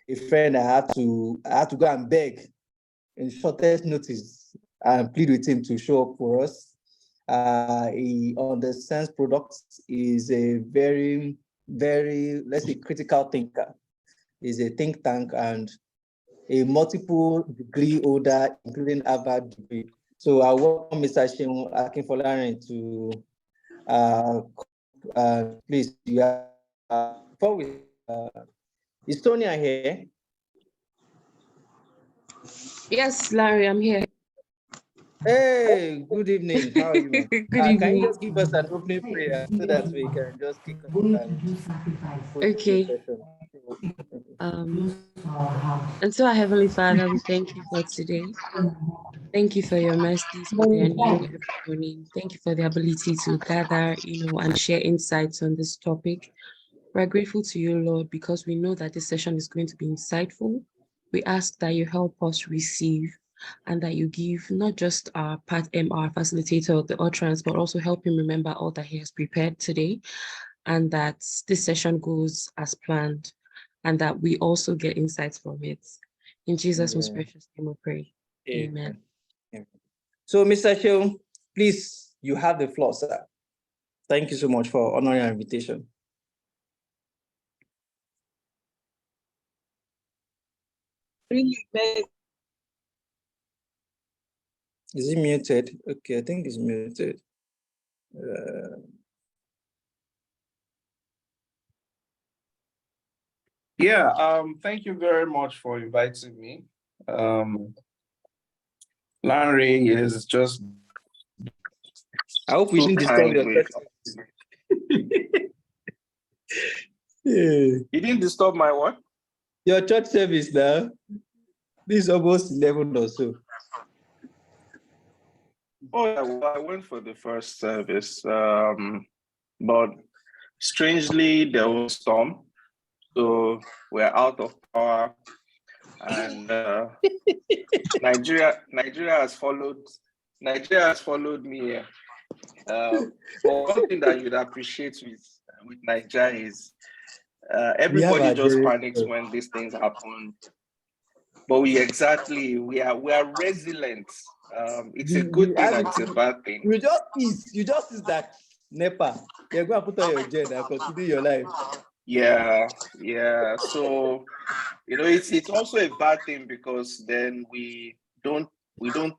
a friend I had to go and beg in shortest notice and plead with him to show up for us. He understands products, is a very, very, let's say, critical thinker. He's a think tank and a multiple degree holder, including Harvard degree. So I welcome Mr. Seun Akinfolarin to please, you are before we is Tonya here? Yes, Larry, I'm here. Hey, good evening. How are you? Good evening. Can you just give us an opening prayer so that we can just kick off and okay. And so, our Heavenly Father, we thank you for today. Thank you for your mercies, for their new every morning. Thank you for the ability to gather, and share insights on this topic. We're grateful to you, Lord, because we know that this session is going to be insightful. We ask that you help us receive and that you give not just our facilitator of the utterance, but also help him remember all that he has prepared today, and that this session goes as planned, and that we also get insights from it. In Jesus' most precious name we pray. Amen. So, Mr. Seun, please, you have the floor, sir. Thank you so much for honoring our invitation. Is he muted? Okay, I think he's muted. Thank you very much for inviting me. Larry is just. I hope we didn't disturb your church. You didn't disturb my what? Your church service now. This is almost 11 or so. Oh, yeah, well, I went for the first service, but strangely there was a storm, so we're out of power, and Nigeria has followed me here. But one thing that you'd appreciate with Nigeria is everybody just panics when these things happen. But we are resilient. It's a good thing and it's a bad thing. You just is that NEPA. You're going to put on your jet and continue your life. Yeah. So it's also a bad thing because then we don't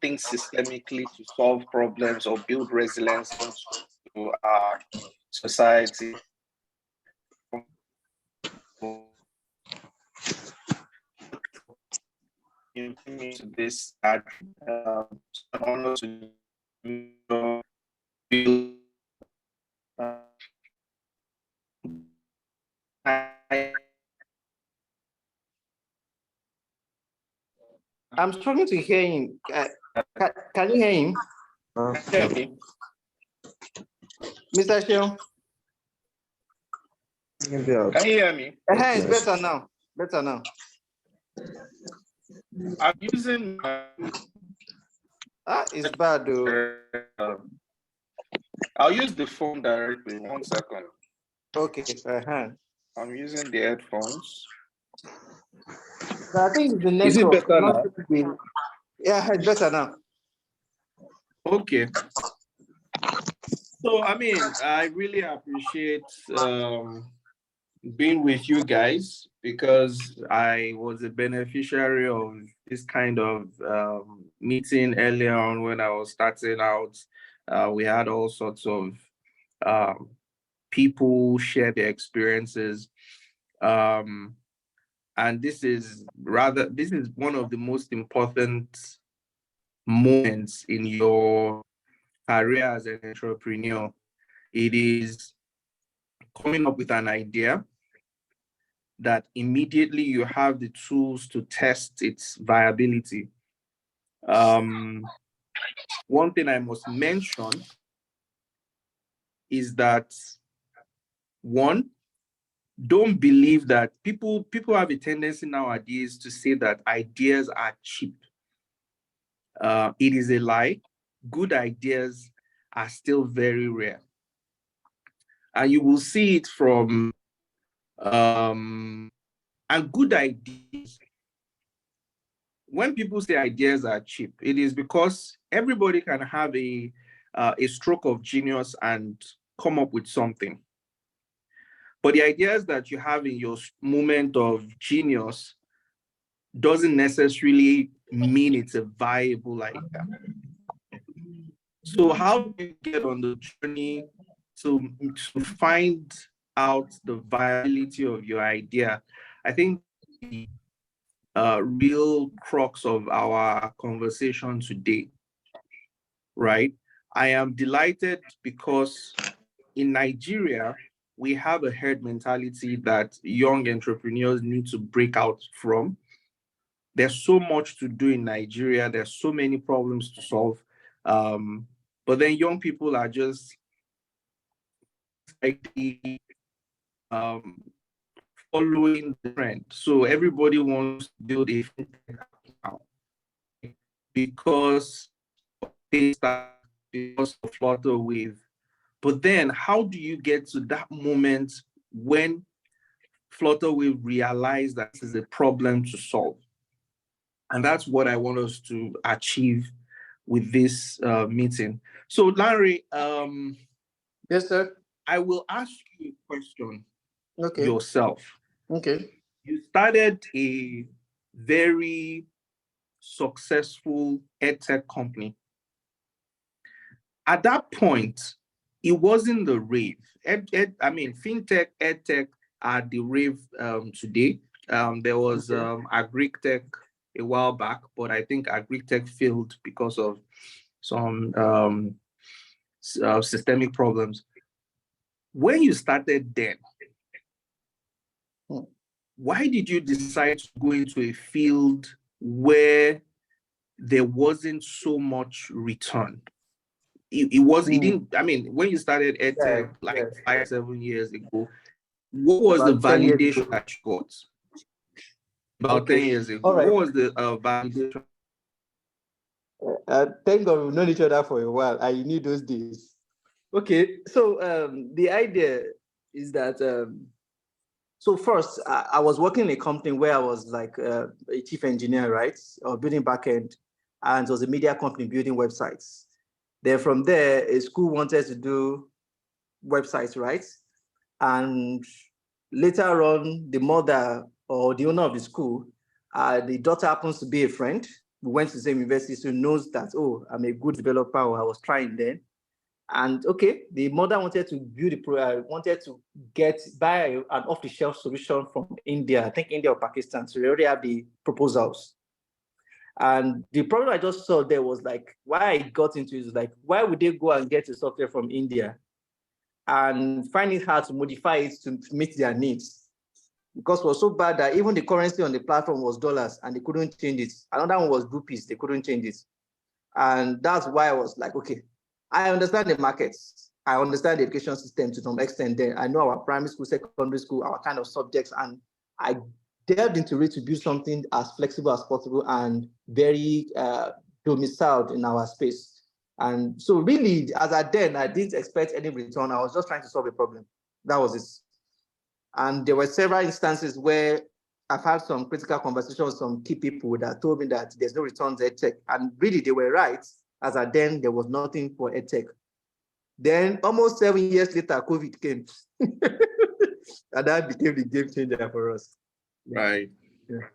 think systemically to solve problems or build resilience into our society. Into this honor to build I'm struggling to hear him. Can you hear him? Okay. Mr. Seun? Can you hear me? It's better now. Better now. I'm using it's bad though. I'll use the phone directly. 1 second. Okay. I'm using the headphones. I think the network. Is it better now? Yeah, it's better now. Okay. So, I really appreciate being with you guys because I was a beneficiary of this kind of meeting earlier on when I was starting out. We had all sorts of people share their experiences. And this is one of the most important moments in your career as an entrepreneur. It is coming up with an idea that immediately you have the tools to test its viability. One thing I must mention is that, one, don't believe that people have a tendency nowadays to say that ideas are cheap. It is a lie. Good ideas are still very rare. And you will see it from, and good ideas when people say ideas are cheap, it is because everybody can have a stroke of genius and come up with something. But the ideas that you have in your moment of genius doesn't necessarily mean it's a viable idea. So how do you get on the journey to find out the viability of your idea? I think the real crux of our conversation today, right? I am delighted because in Nigeria, we have a herd mentality that young entrepreneurs need to break out from. There's so much to do in Nigeria. There's so many problems to solve. But then young people are just like um, following the trend. So everybody wants to build a fintech now because of Paystack, because of Flutterwave. But then how do you get to that moment when Flutterwave realize that this is a problem to solve? And that's what I want us to achieve with this meeting. So Larry, Yes, sir. I will ask you a question Okay. yourself. Okay. You started a very successful edtech company. At that point, it wasn't the rave. Fintech, edtech are the rave today. There was agri-tech a while back, but I think agri-tech failed because of some systemic problems. When you started then, why did you decide to go into a field where there wasn't so much return? It didn't, I mean, when you started edtech 5-7 years ago, what was the validation that you got? About 10 years ago. Right. What was the validation? Thank God we've known each other for a while. I knew those days. Okay, so the idea is that so first I was working in a company where I was like a chief engineer, right, or building backend, and it was a media company building websites. Then from there, a school wanted to do websites, right, and later on, the mother or the owner of the school, the daughter happens to be a friend. We went to the same university, so knows that, oh, I'm a good developer, or I was trying then. And okay, the mother wanted to build wanted to buy an off-the-shelf solution from India, I think India or Pakistan. So they already have the proposals. And the problem I just saw there was like, why I got into it is like, why would they go and get a software from India and find it hard to modify it to meet their needs? Because it was so bad that even the currency on the platform was dollars and they couldn't change it. Another one was rupees, they couldn't change it. And that's why I was like, okay, I understand the markets. I understand the education system to some extent there. I know our primary school, secondary school, our kind of subjects, and I delved into it to build something as flexible as possible and very domiciled in our space. And so really, as I didn't expect any return. I was just trying to solve a problem. That was it. And there were several instances where I've had some critical conversations with some key people that told me that there's no returns to edtech. And really, they were right. As at then, there was nothing for edtech. Then, almost 7 years later, COVID came. And that became the game changer for us. Right. Yeah.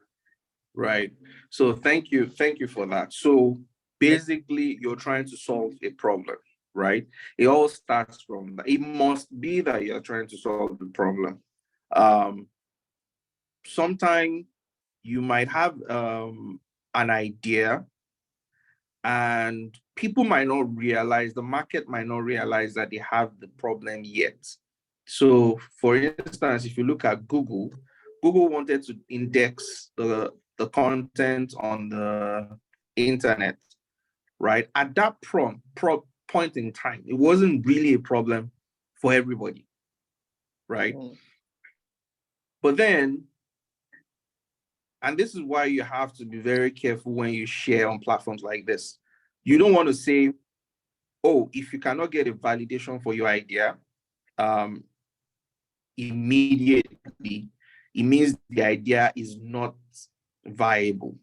Right. So thank you for that. So basically, you're trying to solve a problem, right? It all starts from that. It must be that you're trying to solve the problem. Sometimes you might have an idea and people might not realize, the market might not realize that they have the problem yet. So for instance, if you look at Google wanted to index the content on the internet, right? At that point in time, it wasn't really a problem for everybody, right? But then, and this is why you have to be very careful when you share on platforms like this. You don't want to say, oh, if you cannot get a validation for your idea, immediately, it means the idea is not viable.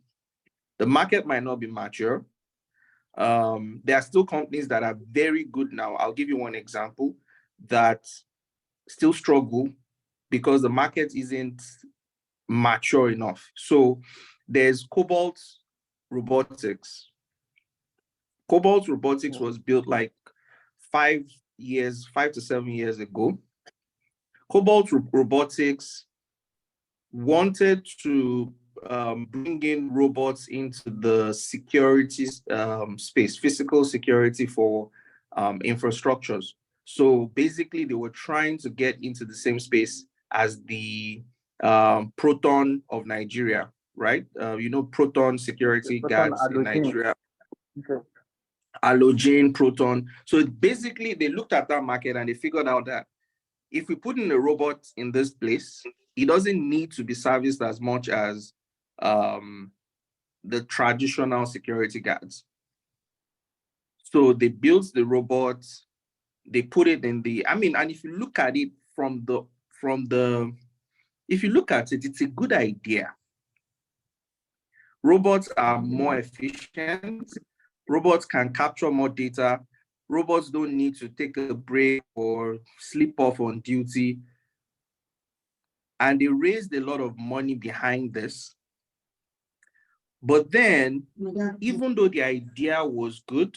The market might not be mature. There are still companies that are very good now. I'll give you one example that still struggle because the market isn't mature enough. So there's Cobalt Robotics. Cobalt Robotics was built like 5 to 7 years ago. Cobalt Robotics wanted to bring in robots into the security space, physical security for infrastructures. So basically, they were trying to get into the same space as the Proton of Nigeria, right? Proton security guards in Nigeria. Okay. Allogene, Proton. So basically, they looked at that market and they figured out that if we put in a robot in this place, it doesn't need to be serviced as much as the traditional security guards. So they built the robot, they put it in and if you look at it if you look at it, it's a good idea. Robots are more efficient. Robots can capture more data. Robots don't need to take a break or sleep off on duty. And they raised a lot of money behind this. But then, even though the idea was good,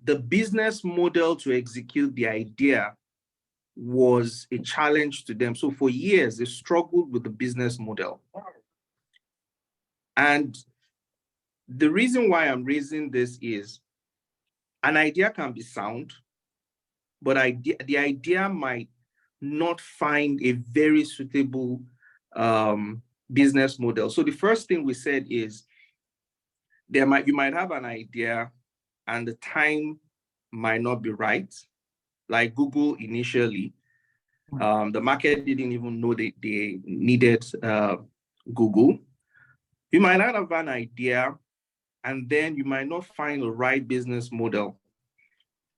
the business model to execute the idea was a challenge to them. So for years, they struggled with the business model. And the reason why I'm raising this is an idea can be sound, but the idea might not find a very suitable business model. So the first thing we said is you might have an idea and the time might not be right. Like Google initially, the market didn't even know they needed Google. You might not have an idea, and then you might not find the right business model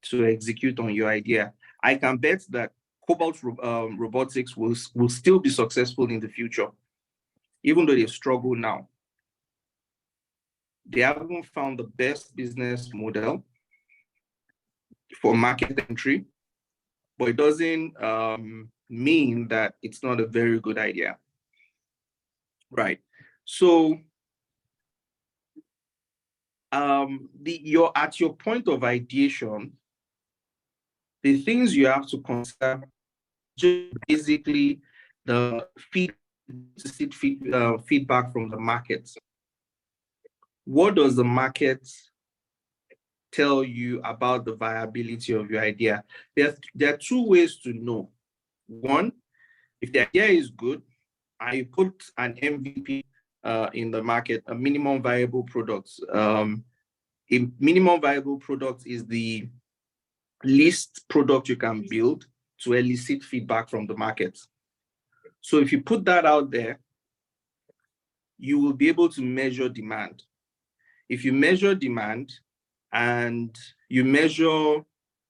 to execute on your idea. I can bet that Cobalt Robotics will still be successful in the future, even though they struggle now. They haven't found the best business model for market entry, but it doesn't mean that it's not a very good idea. Right. So at your point of ideation, the things you have to consider just basically the feedback from the market. What does the market tell you about the viability of your idea? There are two ways to know. One, if the idea is good, and you put an MVP in the market, a minimum viable product. A minimum viable product is the least product you can build to elicit feedback from the market. So if you put that out there, you will be able to measure demand. If you measure demand and you measure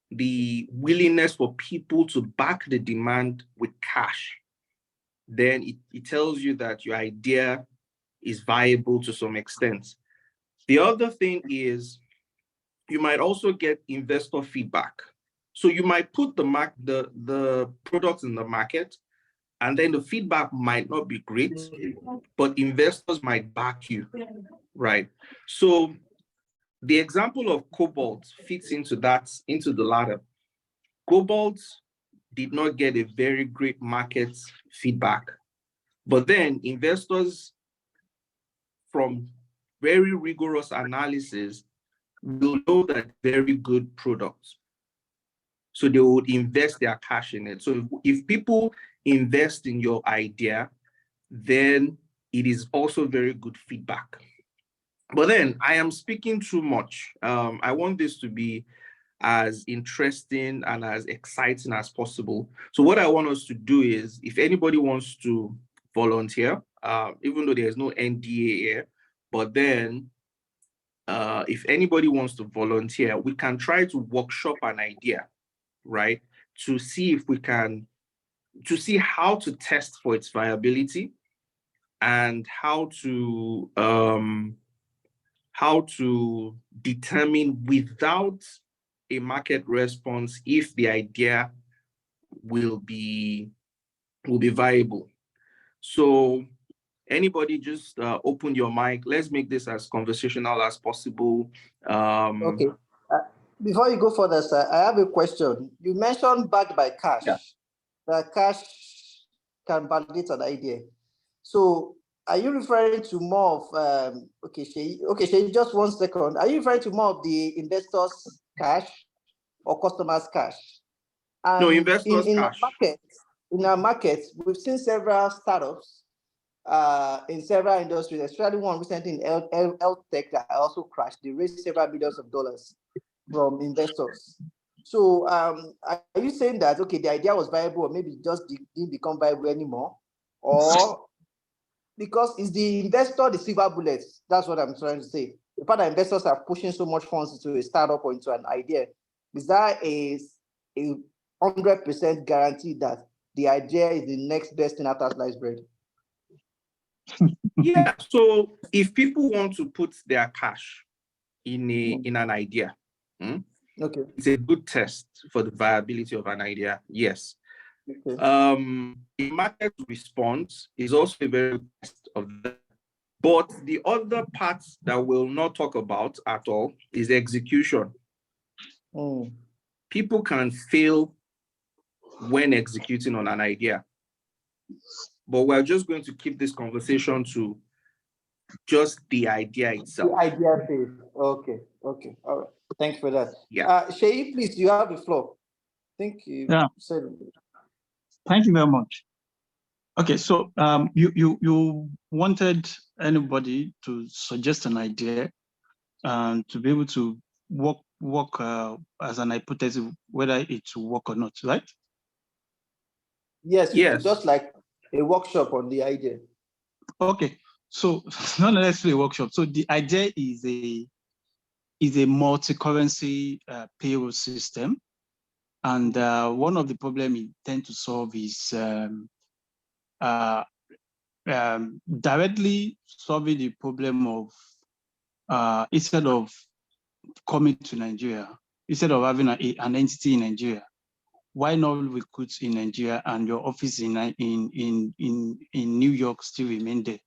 the willingness for people to back the demand with cash, then it tells you that your idea is viable to some extent. The other thing is you might also get investor feedback. So you might put the product in the market, and then the feedback might not be great, but investors might back you, right? So the example of Cobalt fits into the latter. Cobalt did not get a very great market feedback, but then investors from very rigorous analysis will know that very good products. So they would invest their cash in it. So if people invest in your idea, then it is also very good feedback. But then I am speaking too much. I want this to be as interesting and as exciting as possible. So what I want us to do is, if anybody wants to volunteer, even though there's no NDA here, but then if anybody wants to volunteer, we can try to workshop an idea, right? To see how to test for its viability and how to how to determine without a market response if the idea will be viable. So anybody just open your mic. Let's make this as conversational as possible. Okay. Before you go further, sir, I have a question. You mentioned backed by cash. Yeah. That cash can validate an idea. So are you referring to more of okay, Shay, just 1 second. Are you referring to more of the investors' cash or customers' cash? No, And investors' cash. In our markets, we've seen several startups in several industries, especially one recently in health tech that also crashed. They raised several billions of dollars from investors. So are you saying that, okay, the idea was viable or maybe it just didn't become viable anymore? Or because it's the investor, the silver bullet? That's what I'm trying to say. The fact that investors are pushing so much funds into a startup or into an idea, is that a 100% guarantee that the idea is the next best thing after sliced bread? Yeah. So if people want to put their cash in an idea, okay, it's a good test for the viability of an idea. Yes. Okay. The market response is also a very good test of that. But the other parts that we'll not talk about at all is execution. People can fail when executing on an idea. But we're just going to keep this conversation to just the idea itself. The idea phase. Okay. All right. Thanks for that. Yeah. Shay, please, you have the floor. I think you said it. Thank you very much. Okay, so you wanted anybody to suggest an idea and to be able to work as an hypothesis whether it will work or not, right? Yes. Just like a workshop on the idea. Okay, so not necessarily a workshop. So the idea is a multi-currency payroll system, and one of the problems it tends to solve is directly solving the problem of instead of coming to Nigeria, instead of having an entity in Nigeria, why not recruit in Nigeria and your office in New York still remain there?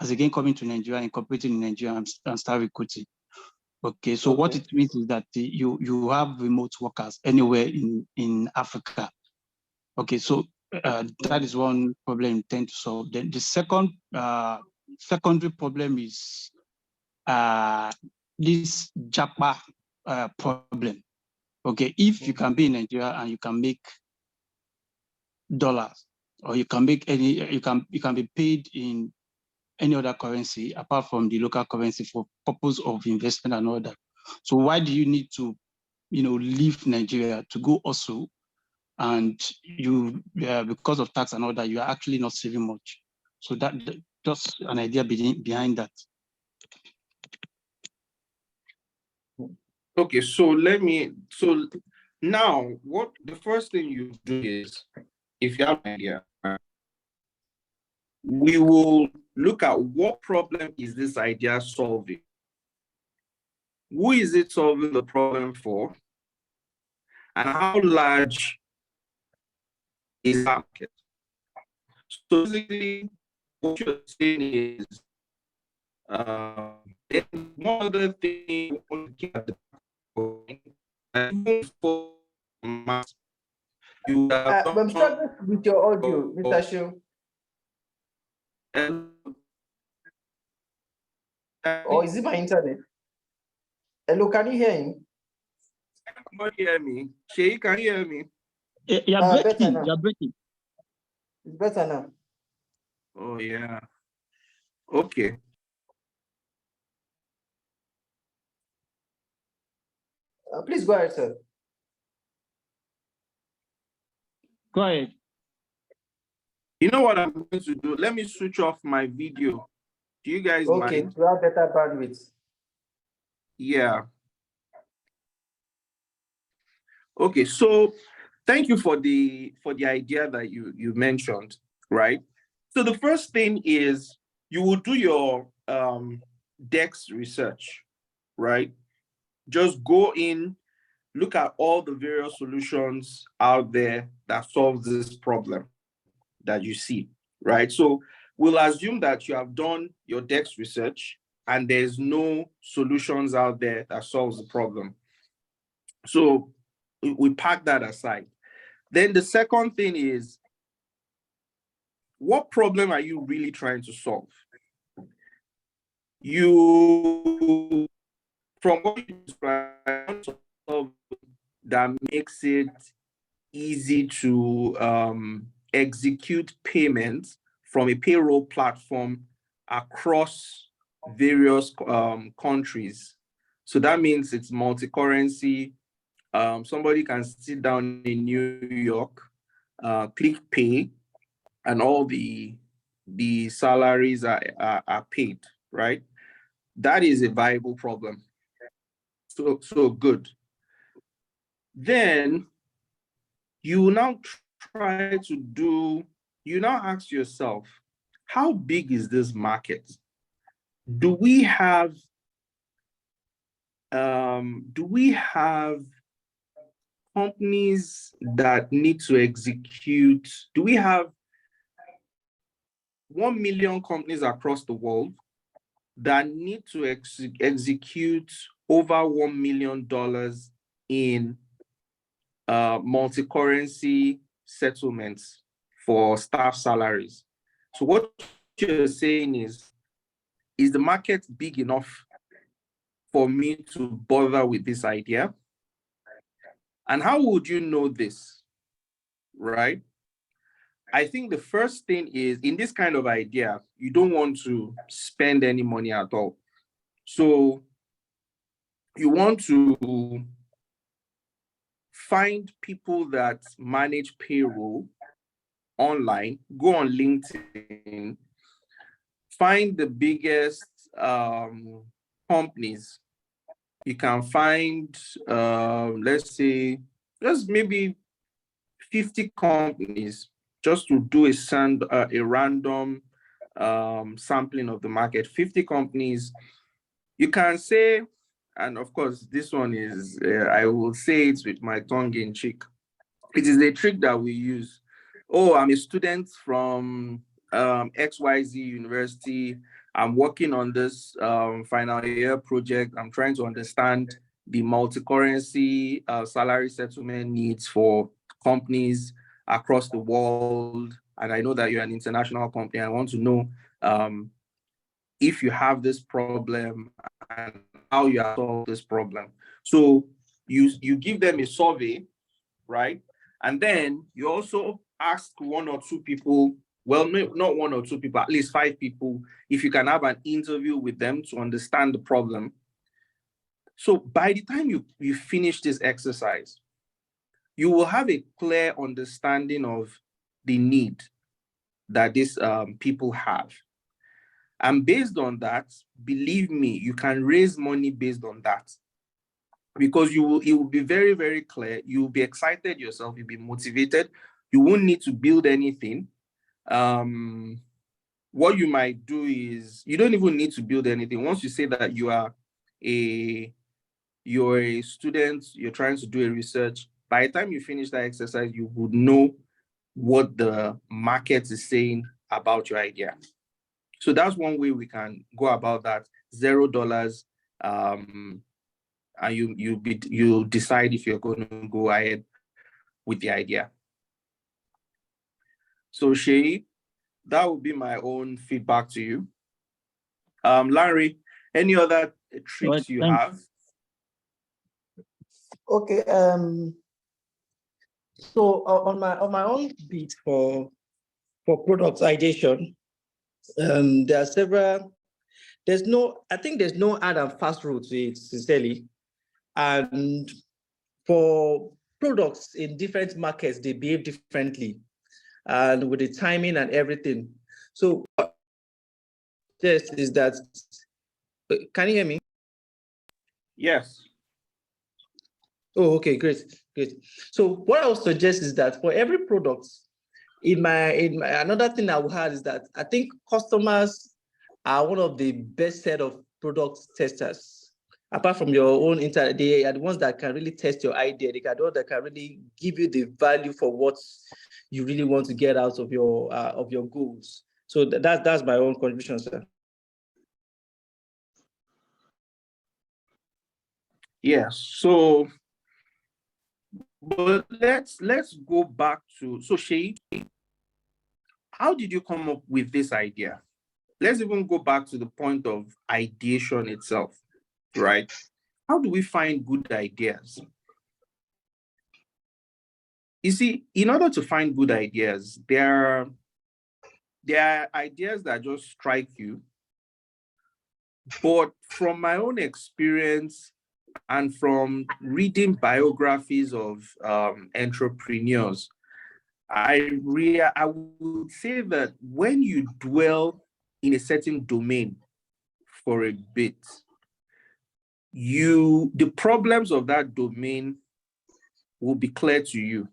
As again, coming to Nigeria, incorporating in Nigeria and start recruiting. Okay, so what it means is that you have remote workers anywhere in Africa. Okay, so that is one problem you tend to solve. Then the second secondary problem is this JAPA problem. Okay, if you can be in Nigeria and you can make dollars, or you can make you can be paid in any other currency apart from the local currency for purpose of investment and all that. So why do you need to, leave Nigeria to go also? And you, because of tax and all that, you are actually not saving much. So that just an idea behind that. Okay, so now what the first thing you do is, if you have an idea, we will look at what problem is this idea solving. Who is it solving the problem for? And how large is that market? So basically, what you're saying is, one other thing I'm struggling with your audio, Mr. Shu. Or is it my internet? Hello, can you hear him? Can you hear me? Shay, can you hear me? You're breaking. You're breaking. It's better now. Oh, yeah. Okay. Please go ahead, sir. Go ahead. You know what I'm going to do? Let me switch off my video. Do you guys mind? Okay, to have better bandwidth. Yeah. Okay, so thank you for the idea that you mentioned, right? So the first thing is you will do your DEX research, right? Just go in, look at all the various solutions out there that solves this problem that you see, right? So we'll assume that you have done your DEX research and there's no solutions out there that solves the problem. So we park that aside. Then the second thing is, what problem are you really trying to solve? You, from what you described, that makes it easy to execute payments from a payroll platform across various countries. So that means it's multi-currency. Somebody can sit down in New York, click pay, and all the salaries are paid, right? That is a viable problem. So good. Then you now try to do, you now ask yourself, how big is this market? Do we have companies that need to execute? Do we have 1 million companies across the world that need to execute over $1 million in multi-currency settlements for staff salaries? So what you're saying is the market big enough for me to bother with this idea? And how would you know this, right? I think the first thing is, in this kind of idea, you don't want to spend any money at all. So you want to find people that manage payroll online, go on LinkedIn, find the biggest companies. You can find, let's say, just maybe 50 companies, just to do a random sampling of the market. 50 companies. You can say, and of course, this one is, I will say it with my tongue in cheek. It is a trick that we use. Oh, I'm a student from XYZ University. I'm working on this final year project. I'm trying to understand the multi-currency salary settlement needs for companies across the world. And I know that you're an international company. I want to know if you have this problem and how you have solved this problem. So you give them a survey, right? And then you also ask 1 or 2 people, well, not 1 or 2 people, at least 5 people, if you can have an interview with them to understand the problem. So by the time you finish this exercise, you will have a clear understanding of the need that these people have. And based on that, believe me, you can raise money based on that. Because it will be very, very clear. You'll be excited yourself, you'll be motivated. You won't need to build anything. What you might do is, you don't even need to build anything. Once you say that you're a student, you're trying to do a research, by the time you finish that exercise, you would know what the market is saying about your idea. So that's one way we can go about that. $0. And you decide if you're going to go ahead with the idea. So Shay, that would be my own feedback to you. Larry, any other tricks you have? Okay. So on my own bit for product ideation, there are several. I think there's no hard and fast rule to it, sincerely. And for products in different markets, they behave differently, and with the timing and everything. So this is that. Can you hear me? Yes. Oh, okay, great. So what I would suggest is that for every product, in my another thing I would add is that I think customers are one of the best set of product testers. apart from your own internet, they are the ones that can really test your idea. They are the ones that can really give you the value for what you really want to get out of your goals. So that's my own contribution, sir. Yes. So, but let's go back to, so Shay, how did you come up with this idea? Let's even go back to the point of ideation itself, right? How do we find good ideas? You see, in order to find good ideas, there are ideas that just strike you. But from my own experience and from reading biographies of entrepreneurs, I would say that when you dwell in a certain domain for a bit, the problems of that domain will be clear to you.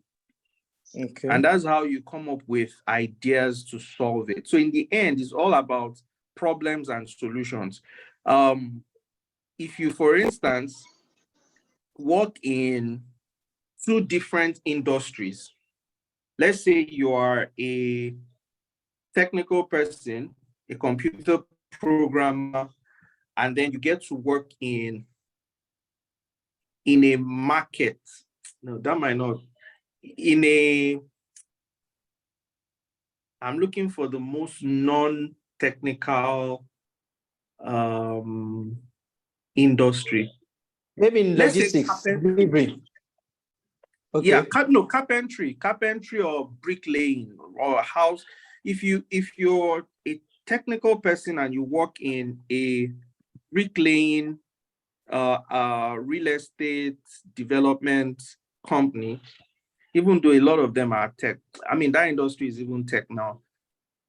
Okay. And that's how you come up with ideas to solve it. So in the end, it's all about problems and solutions. If you, for instance, work in 2 different industries, let's say you are a technical person, a computer programmer, and then you get to work in a market. No, that might not. I'm looking for the most non-technical industry. Maybe in Let's say logistics, delivery. Okay. Yeah, carpentry or bricklaying or a house. If you're a technical person and you work in a bricklaying, real estate development company, even though a lot of them are tech, I mean, that industry is even tech now.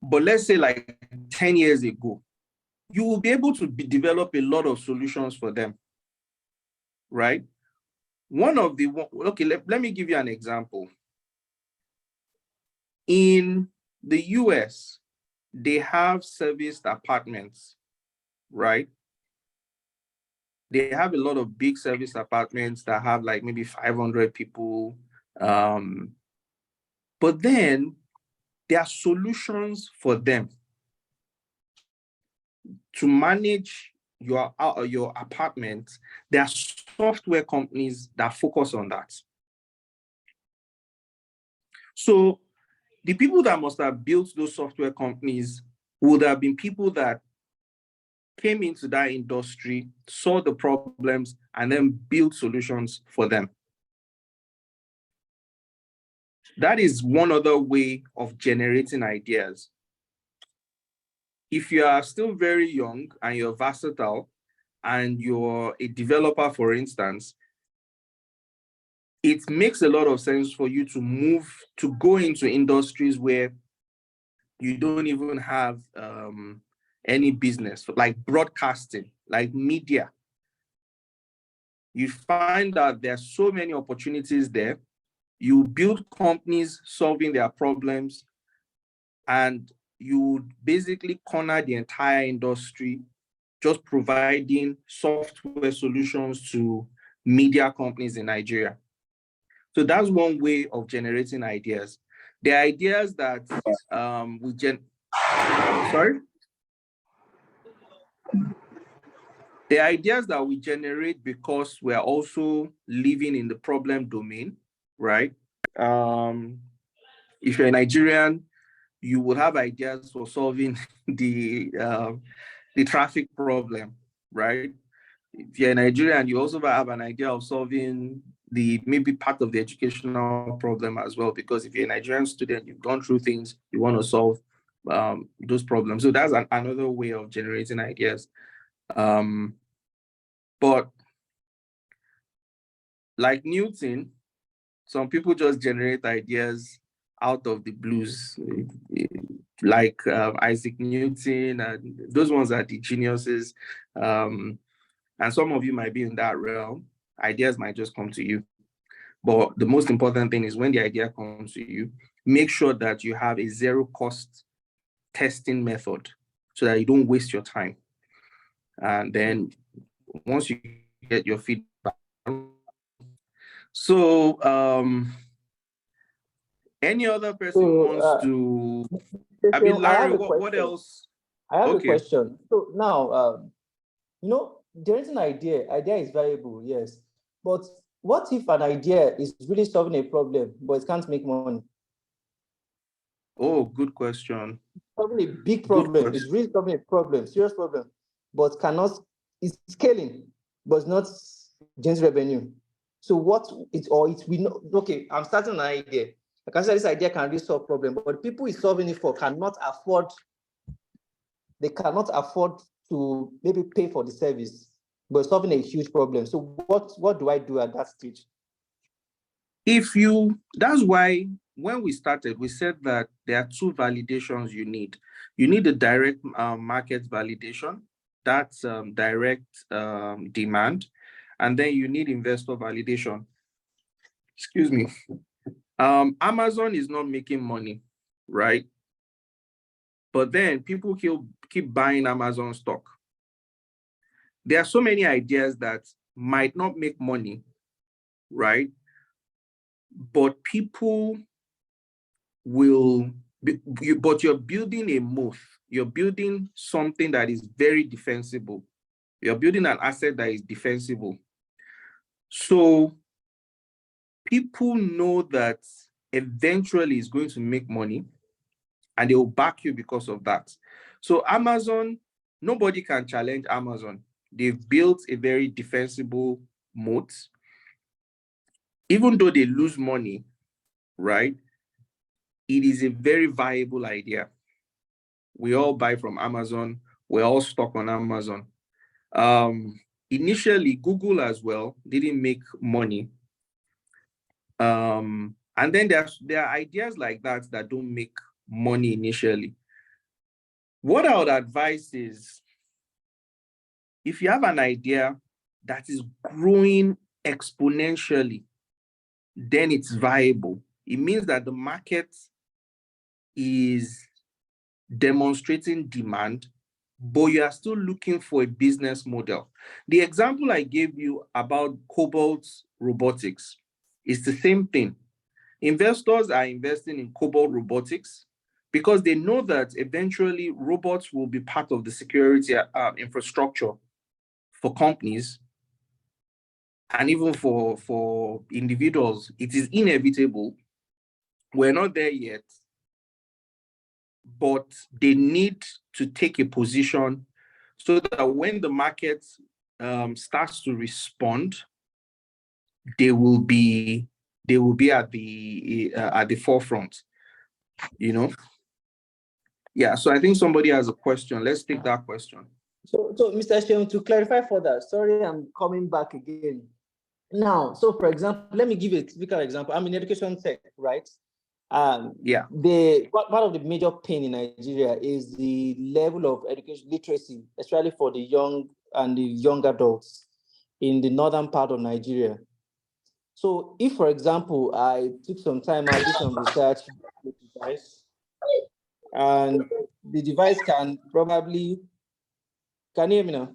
But let's say like 10 years ago, you will be able to develop a lot of solutions for them, right? Let me give you an example. In the US, they have serviced apartments, right? They have a lot of big service apartments that have like maybe 500 people. But then there are solutions for them to manage your apartment. There are software companies that focus on that. So the people that must have built those software companies would have been people that came into that industry, saw the problems, and then built solutions for them. That is one other way of generating ideas. If you are still very young and you're versatile and you're a developer, for instance, it makes a lot of sense for you to go into industries where you don't even have any business, like broadcasting, like media. You find that there's so many opportunities there. You build companies solving their problems, and you basically corner the entire industry, just providing software solutions to media companies in Nigeria. So that's one way of generating ideas. The ideas that the ideas that we generate because we're also living in the problem domain, right? If you're a Nigerian, you will have ideas for solving the traffic problem, right? If you're a Nigerian, you also have an idea of solving maybe part of the educational problem as well, because if you're a Nigerian student, you've gone through things, you want to solve those problems. So that's another way of generating ideas. But like Newton, some people just generate ideas out of the blues, like Isaac Newton, and those ones are the geniuses. And some of you might be in that realm. Ideas might just come to you. But the most important thing is when the idea comes to you, make sure that you have a zero-cost testing method so that you don't waste your time. And then once you get your feedback. So, any other person wants to? I mean, Larry, what else? I have a question. So now, there is an idea. Idea is valuable, yes. But what if an idea is really solving a problem, but it can't make money? Oh, good question. Solving a big problem. It's really solving a problem, serious problem, but it's scaling, but it's not generating revenue. So okay, I'm starting an idea. I can say this idea can really solve problem, but the people it's solving it for cannot afford to maybe pay for the service, but solving a huge problem. So what do I do at that stage? That's why when we started, we said that there are two validations you need. You need the direct market validation, that's direct demand, and then you need investor validation. Excuse me. Amazon is not making money, right? But then people keep buying Amazon stock. There are so many ideas that might not make money, right? But people will but you're building a moat. You're building something that is very defensible. You're building an asset that is defensible. So people know that eventually it's going to make money and they will back you because of that. So Amazon, nobody can challenge Amazon. They've built a very defensible moat. Even though they lose money, right? It is a very viable idea. We all buy from Amazon. We're all stuck on Amazon. Initially, Google as well didn't make money. And then there are ideas like that that don't make money initially. What I would advise is, if you have an idea that is growing exponentially, then it's viable. It means that the market is demonstrating demand, but you are still looking for a business model. The example I gave you about Cobalt robotics is the same thing. Investors are investing in Cobalt robotics because they know that eventually robots will be part of the security infrastructure for companies and even for individuals. It is inevitable. We're not there yet, but they need to take a position so that when the market starts to respond, they will be at the forefront, Yeah, so I think somebody has a question. Let's take that question. So Mr. Seun, to clarify further, sorry, I'm coming back again. Now, so for example, let me give you a typical example. I'm in education tech, right? Yeah. Part of the major pain in Nigeria is the level of education literacy, especially for the young and the young adults in the northern part of Nigeria. So if, for example, I took some time out, did some research with the device, and the device can you hear me now?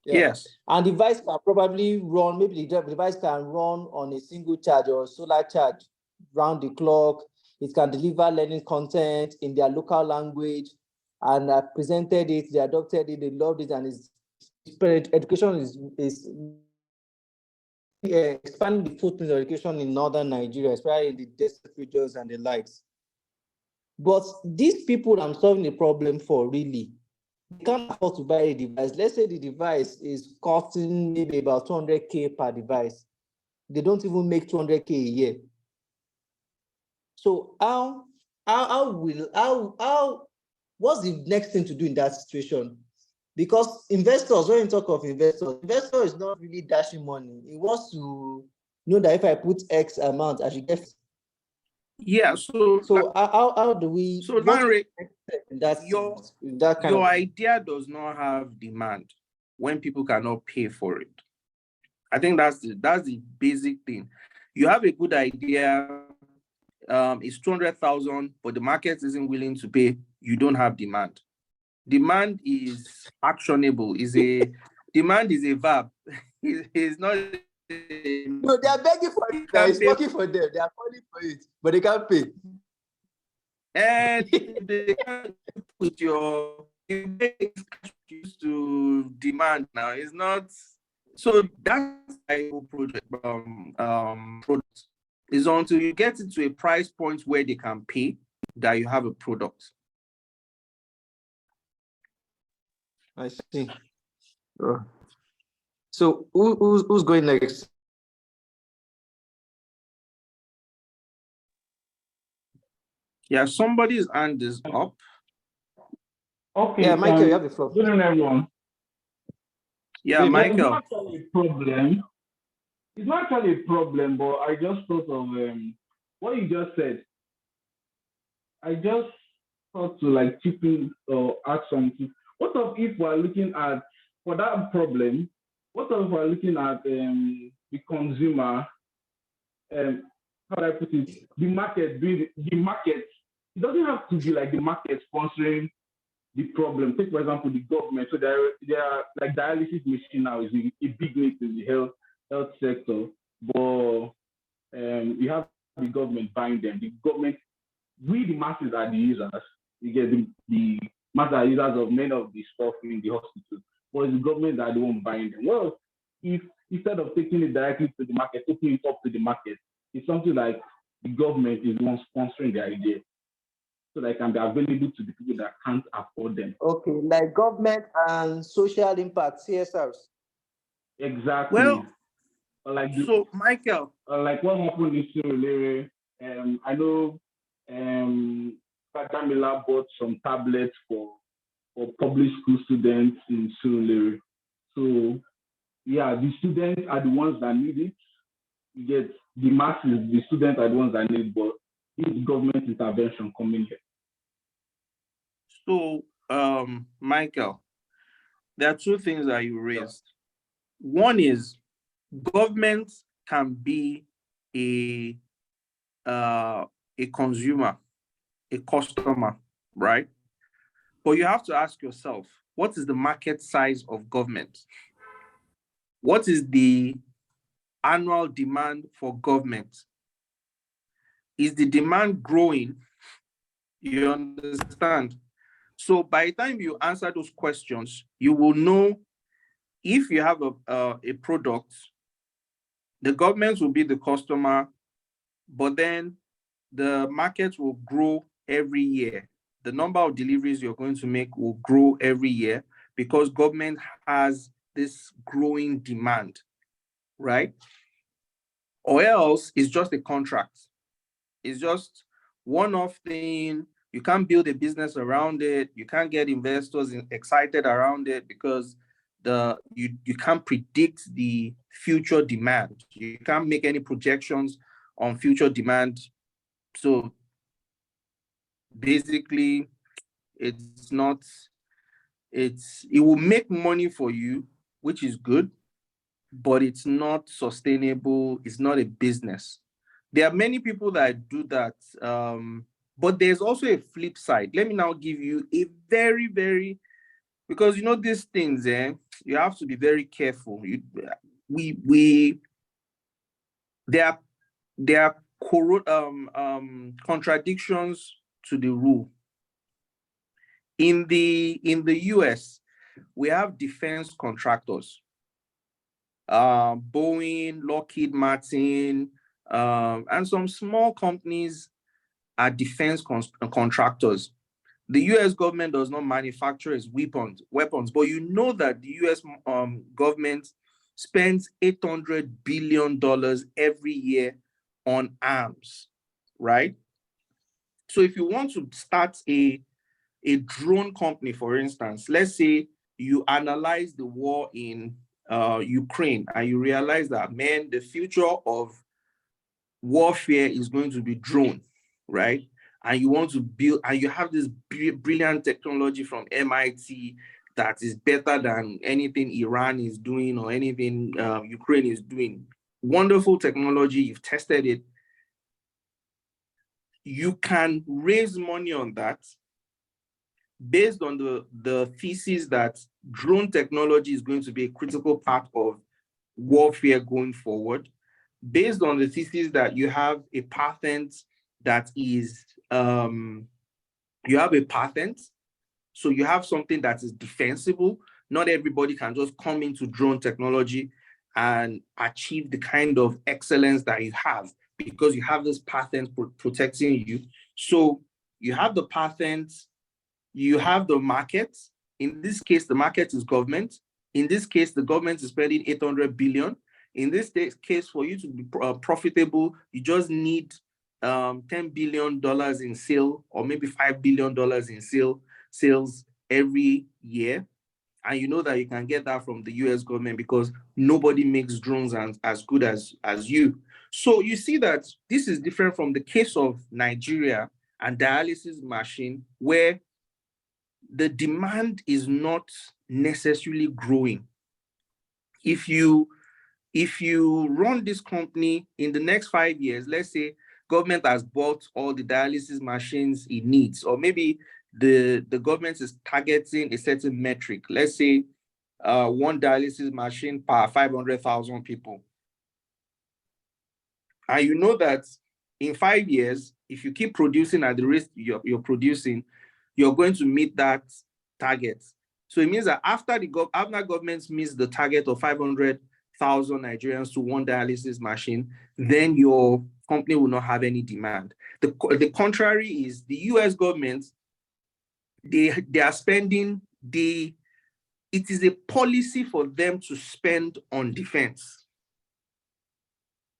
Yeah. Yes. And the device can probably run, maybe the device can run on a single charge or solar charge round the clock. It can deliver learning content in their local language, and I presented it, they adopted it, they loved it, and education is expanding the footprint of education in northern Nigeria, especially in the desert regions and the likes. But these people I'm solving the problem for, really, they can't afford to buy a device. Let's say the device is costing maybe about 200K per device. They don't even make 200K a year. So what's the next thing to do in that situation? Because investors, when you talk of investor is not really dashing money. He wants to know that if I put X amount, I should get. Yeah. So how do we? So Larry, your idea does not have demand when people cannot pay for it. I think that's the basic thing. You have a good idea. It's 200,000, but the market isn't willing to pay. You don't have demand. Demand is actionable. Is a Demand is a verb. It's not. No, they are begging for it. It's working for them. They are calling for it, but they can't pay. And they can't put your used to demand now. It's not. So that's a whole project. Product is until you get it to a price point where they can pay that you have a product. I see. So who's going next? Yeah, somebody's hand is up. Okay. Yeah, Michael, you have the floor. Good evening, everyone. Yeah, Michael. It's not actually a problem. It's not actually a problem, but I just thought of what you just said. I just thought to like chip in or ask something. What if we're looking at for that problem? What if we're looking at the consumer? How do I put it? The market, the market. It doesn't have to be like the market sponsoring the problem. Take, for example, the government. So there are like dialysis machine now is a big need in the health sector. But you have the government buying them. The government, we the masses are the users. You get the masses are users of many of the stuff in the hospital. But it's the government that are the one buying them. Well, if instead of taking it directly to the market, taking it up to the market, it's something like the government is the one sponsoring the idea, so they can be available to the people that can't afford them. Okay, like government and social impact, CSRs. Exactly. Well, like so Michael, like what happened in Surulere, I know Kadamila bought some tablets for public school students in Surulere. So yeah, the students are the ones that need it. You get the masses, the students are the ones that need, but it's government intervention coming here. So Michael, there are two things that you raised. One is government can be a consumer, a customer, right? But you have to ask yourself, what is the market size of government? What is the annual demand for government? Is the demand growing? You understand? So by the time you answer those questions, you will know if you have a product, the government will be the customer, but then the market will grow every year. The number of deliveries you're going to make will grow every year because government has this growing demand, right? Or else it's just a contract. It's just one-off thing. You can't build a business around it. You can't get investors excited around it because you can't predict the future demand. You can't make any projections on future demand. So basically, it will make money for you, which is good, but it's not sustainable. It's not a business. There are many people that do that, but there's also a flip side. Let me now give you a very, very, because you know these things, you have to be very careful. There are contradictions to the rule. In the US, we have defense contractors. Boeing, Lockheed Martin, and some small companies are defense contractors. The US government does not manufacture its weapons, but you know that the US government spends $800 billion every year on arms, right? So if you want to start a drone company, for instance, let's say you analyze the war in Ukraine and you realize that, man, the future of warfare is going to be drone, right? And you want to build, and you have this brilliant technology from MIT that is better than anything Iran is doing or anything Ukraine is doing. Wonderful technology, you've tested it. You can raise money on that, based on the thesis that drone technology is going to be a critical part of warfare going forward, based on the thesis that you have a patent that is, you have a patent, so you have something that is defensible. Not everybody can just come into drone technology and achieve the kind of excellence that you have because you have this patent protecting you. So you have the patent, you have the market. In this case, the market is government. In this case, the government is spending 800 billion. In this case, for you to be profitable, you just need $10 billion in sale, or maybe $5 billion in sales every year. And you know that you can get that from the US government because nobody makes drones as good as you. So you see that this is different from the case of Nigeria and dialysis machine, where the demand is not necessarily growing. If you run this company in the next 5 years, let's say government has bought all the dialysis machines it needs, or maybe the government is targeting a certain metric. Let's say one dialysis machine per 500,000 people. And you know that in 5 years, if you keep producing at the rate you're producing, you're going to meet that target. So it means that after government meets the target of 500,000 Nigerians to one dialysis machine, then your company will not have any demand. The contrary is the US government, they are spending, it is a policy for them to spend on defense.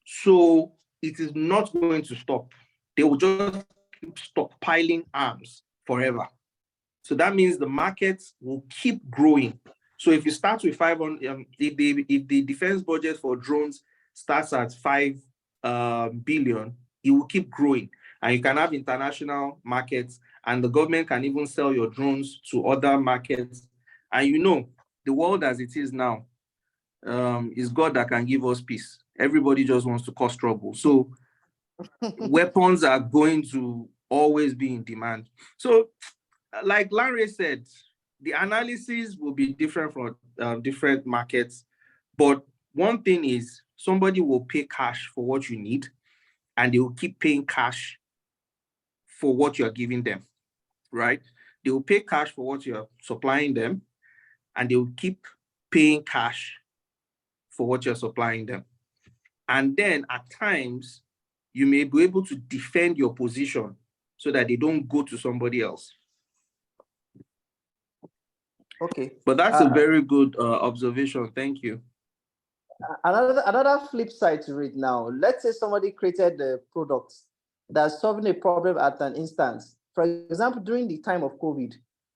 So it is not going to stop. They will just keep stockpiling arms forever. So that means the markets will keep growing. So if you start with 500, if the defense budget for drones starts at 5 billion, it will keep growing. And you can have international markets, and the government can even sell your drones to other markets. And you know, the world as it is now, is God that can give us peace. Everybody just wants to cause trouble. So weapons are going to always be in demand. So like Larry said, the analysis will be different from different markets. But one thing is, somebody will pay cash for what you need, and they will keep paying cash for what you're giving them, right? They will pay cash for what you're supplying them, and they will keep paying cash for what you're supplying them. And then at times, you may be able to defend your position so that they don't go to somebody else. Okay. But that's a very good observation. Thank you. Another flip side to it now. Let's say somebody created the product that's solving a problem at an instance. For example, during the time of COVID,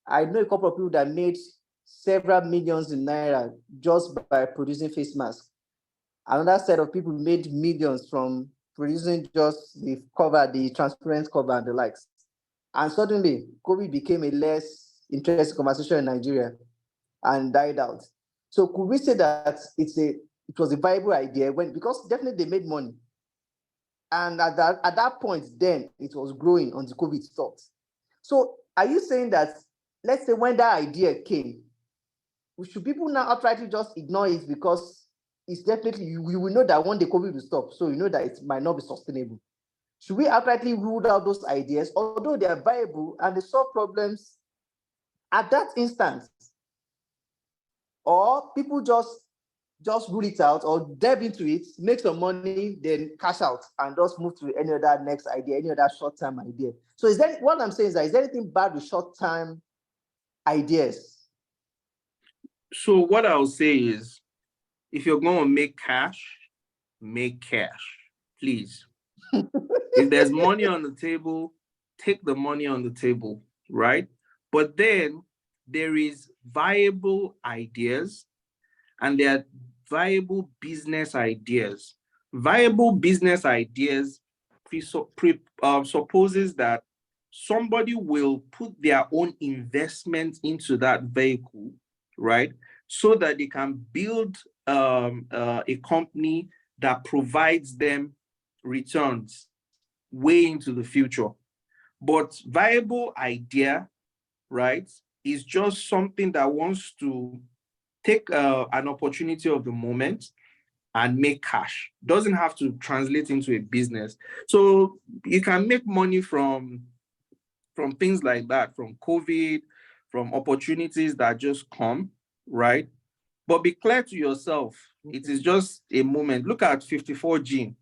I know a couple of people that made several millions in naira just by producing face masks. Another set of people made millions from producing just the cover, the transparent cover and the likes. And suddenly, COVID became a less interesting conversation in Nigeria and died out. So could we say that it was a viable idea because definitely they made money. And at that point, then it was growing until COVID stopped. So are you saying that, let's say when that idea came, should people now outrightly just ignore it because it's definitely, you will know that one day COVID will stop, so you know that it might not be sustainable? Should we outrightly rule out those ideas, although they are viable and they solve problems at that instance? Or people just rule it out or delve into it, make some money, then cash out and just move to any other next idea, any other short-term idea? So what I'm saying is that, is there anything bad with short-term ideas? So what I'll say is, if you're going to make cash, please. If there's money on the table, take the money on the table, right? But then there is viable ideas and there are viable business ideas. Viable business ideas supposes that somebody will put their own investment into that vehicle, right? So that they can build a company that provides them returns way into the future. But viable idea right, is just something that wants to take an opportunity of the moment and make cash. Doesn't have to translate into a business. So you can make money from things like that, from COVID, from opportunities that just come, right? But be clear to yourself, it is just a moment. Look at 54 Gene.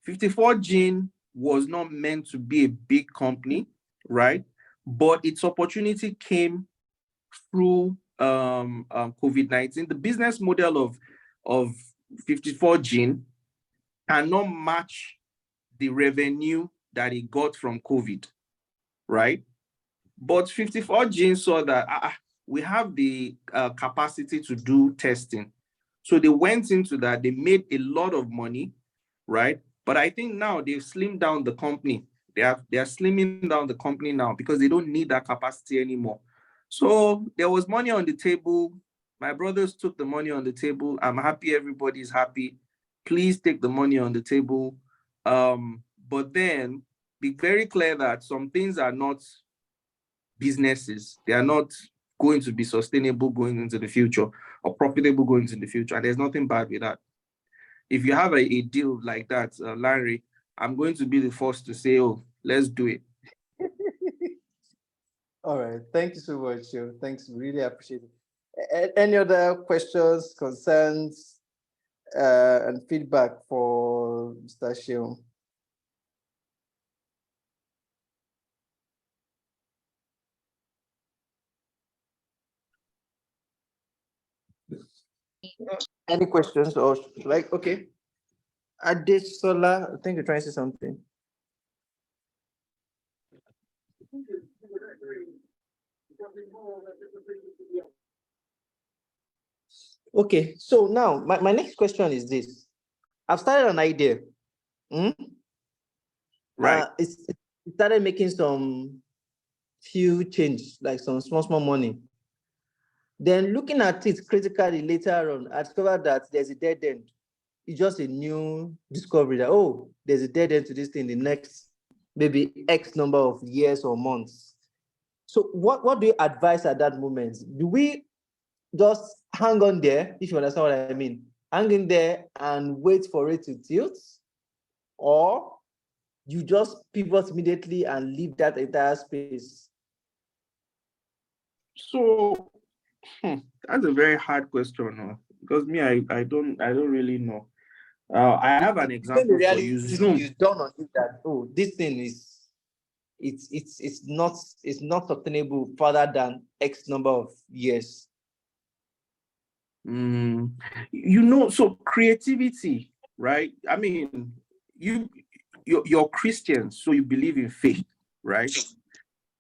54 Gene was not meant to be a big company, right? But its opportunity came through COVID-19. The business model of 54 Gene cannot match the revenue that it got from COVID, right? But 54 Gene saw that we have the capacity to do testing. So they went into that, they made a lot of money, right? But I think now they've slimmed down the company. They are slimming down the company now because they don't need that capacity anymore. So there was money on the table. My brothers took the money on the table. I'm happy everybody's happy. Please take the money on the table. But then be very clear that some things are not businesses. They are not going to be sustainable going into the future or profitable going into the future. And there's nothing bad with that. If you have a deal like that, Larry, I'm going to be the first to say, oh, let's do it. All right. Thank you so much. Thanks. Really appreciate it. Any other questions, concerns, and feedback for Mr. Seun? Any questions or like, okay. Adesola, I think you're trying to say something. Okay, so now my next question is this. I've started an idea. Right. It started making some few change, like some small money. Then looking at it critically later on, I discovered that there's a dead end. It's just a new discovery that, oh, there's a dead end to this thing in the next maybe X number of years or months. So what do you advise at that moment? Do we just hang on there, if you understand what I mean? Hang in there and wait for it to tilt? Or you just pivot immediately and leave that entire space? So that's a very hard question, because me, I don't really know. I have an example for you. Zoom. You don't know that, oh, this thing is it's not sustainable further than X number of years. So creativity, right? I mean, you're Christian, so you believe in faith, right?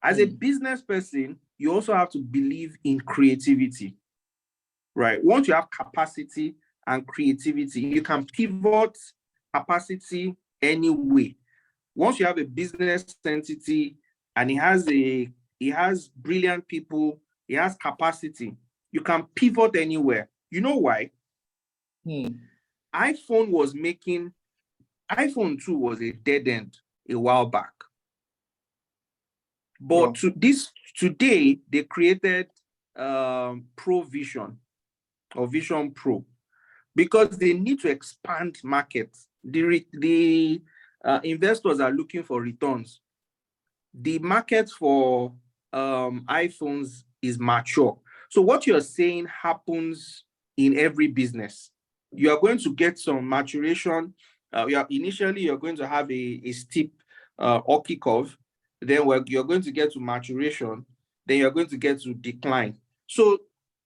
As a business person, you also have to believe in creativity, right? Once you have capacity and creativity, you can pivot capacity anyway. Once you have a business entity and it has brilliant people, it has capacity, you can pivot anywhere. You know why? iPhone 2 was a dead end a while back. But today, they created Pro Vision or Vision Pro because they need to expand markets. The investors are looking for returns. The market for iPhones is mature. So what you're saying happens in every business. You are going to get some maturation. Initially, you're going to have a steep hockey curve. Then you're going to get to maturation. Then you're going to get to decline. So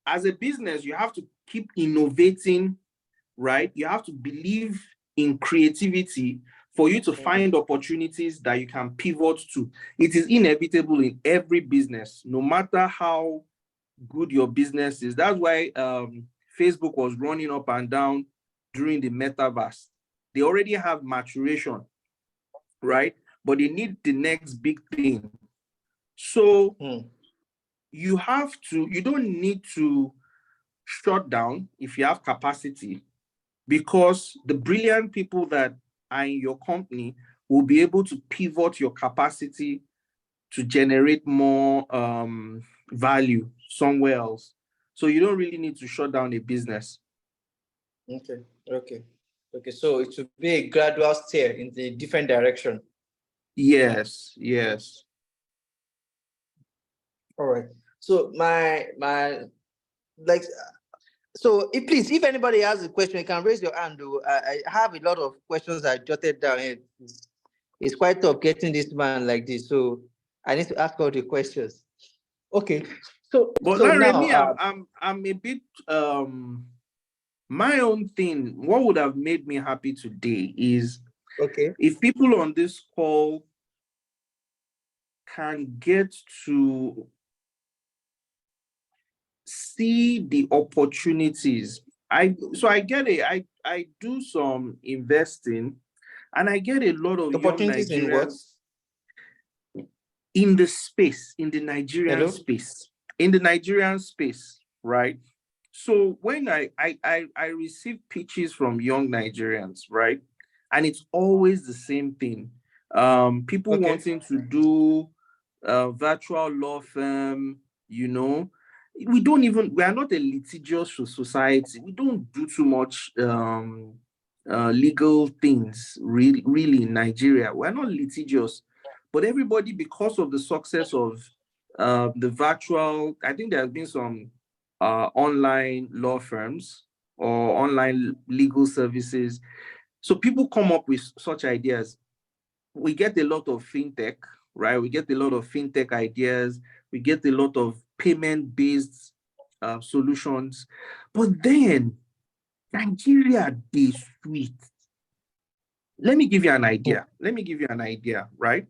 as a business, you have to keep innovating, right? You have to believe in creativity for you to find opportunities that you can pivot to. It is inevitable in every business, no matter how good your business is. That's why Facebook was running up and down during the metaverse. They already have maturation, right? But they need the next big thing. So you don't need to shut down if you have capacity, because the brilliant people that are in your company will be able to pivot your capacity to generate more value somewhere else. So you don't really need to shut down a business. Okay. So it should be a gradual steer in the different direction. Yes. All right. So my like, so please, if anybody has a question, you can raise your hand. I have a lot of questions I jotted down here. It's quite tough getting this man like this, so I need to ask all the questions. Okay. But so Larry, now, I'm a bit my own thing. What would have made me happy today is if people on this call can get to see the opportunities. I do some investing, and I get a lot of young opportunities in what? Nigerians in the space, in the Nigerian space, right? So when I receive pitches from young Nigerians, right, and it's always the same thing. People wanting to do virtual law firm, you know. We are not a litigious society. We don't do too much legal things really in Nigeria. We're not litigious, but everybody, because of the success of the virtual, I think there have been some online law firms or online legal services. So people come up with such ideas. We get a lot of fintech, right? We get a lot of fintech ideas. We get a lot of payment-based solutions. But then Nigeria is sweet. Let me give you an idea. Right?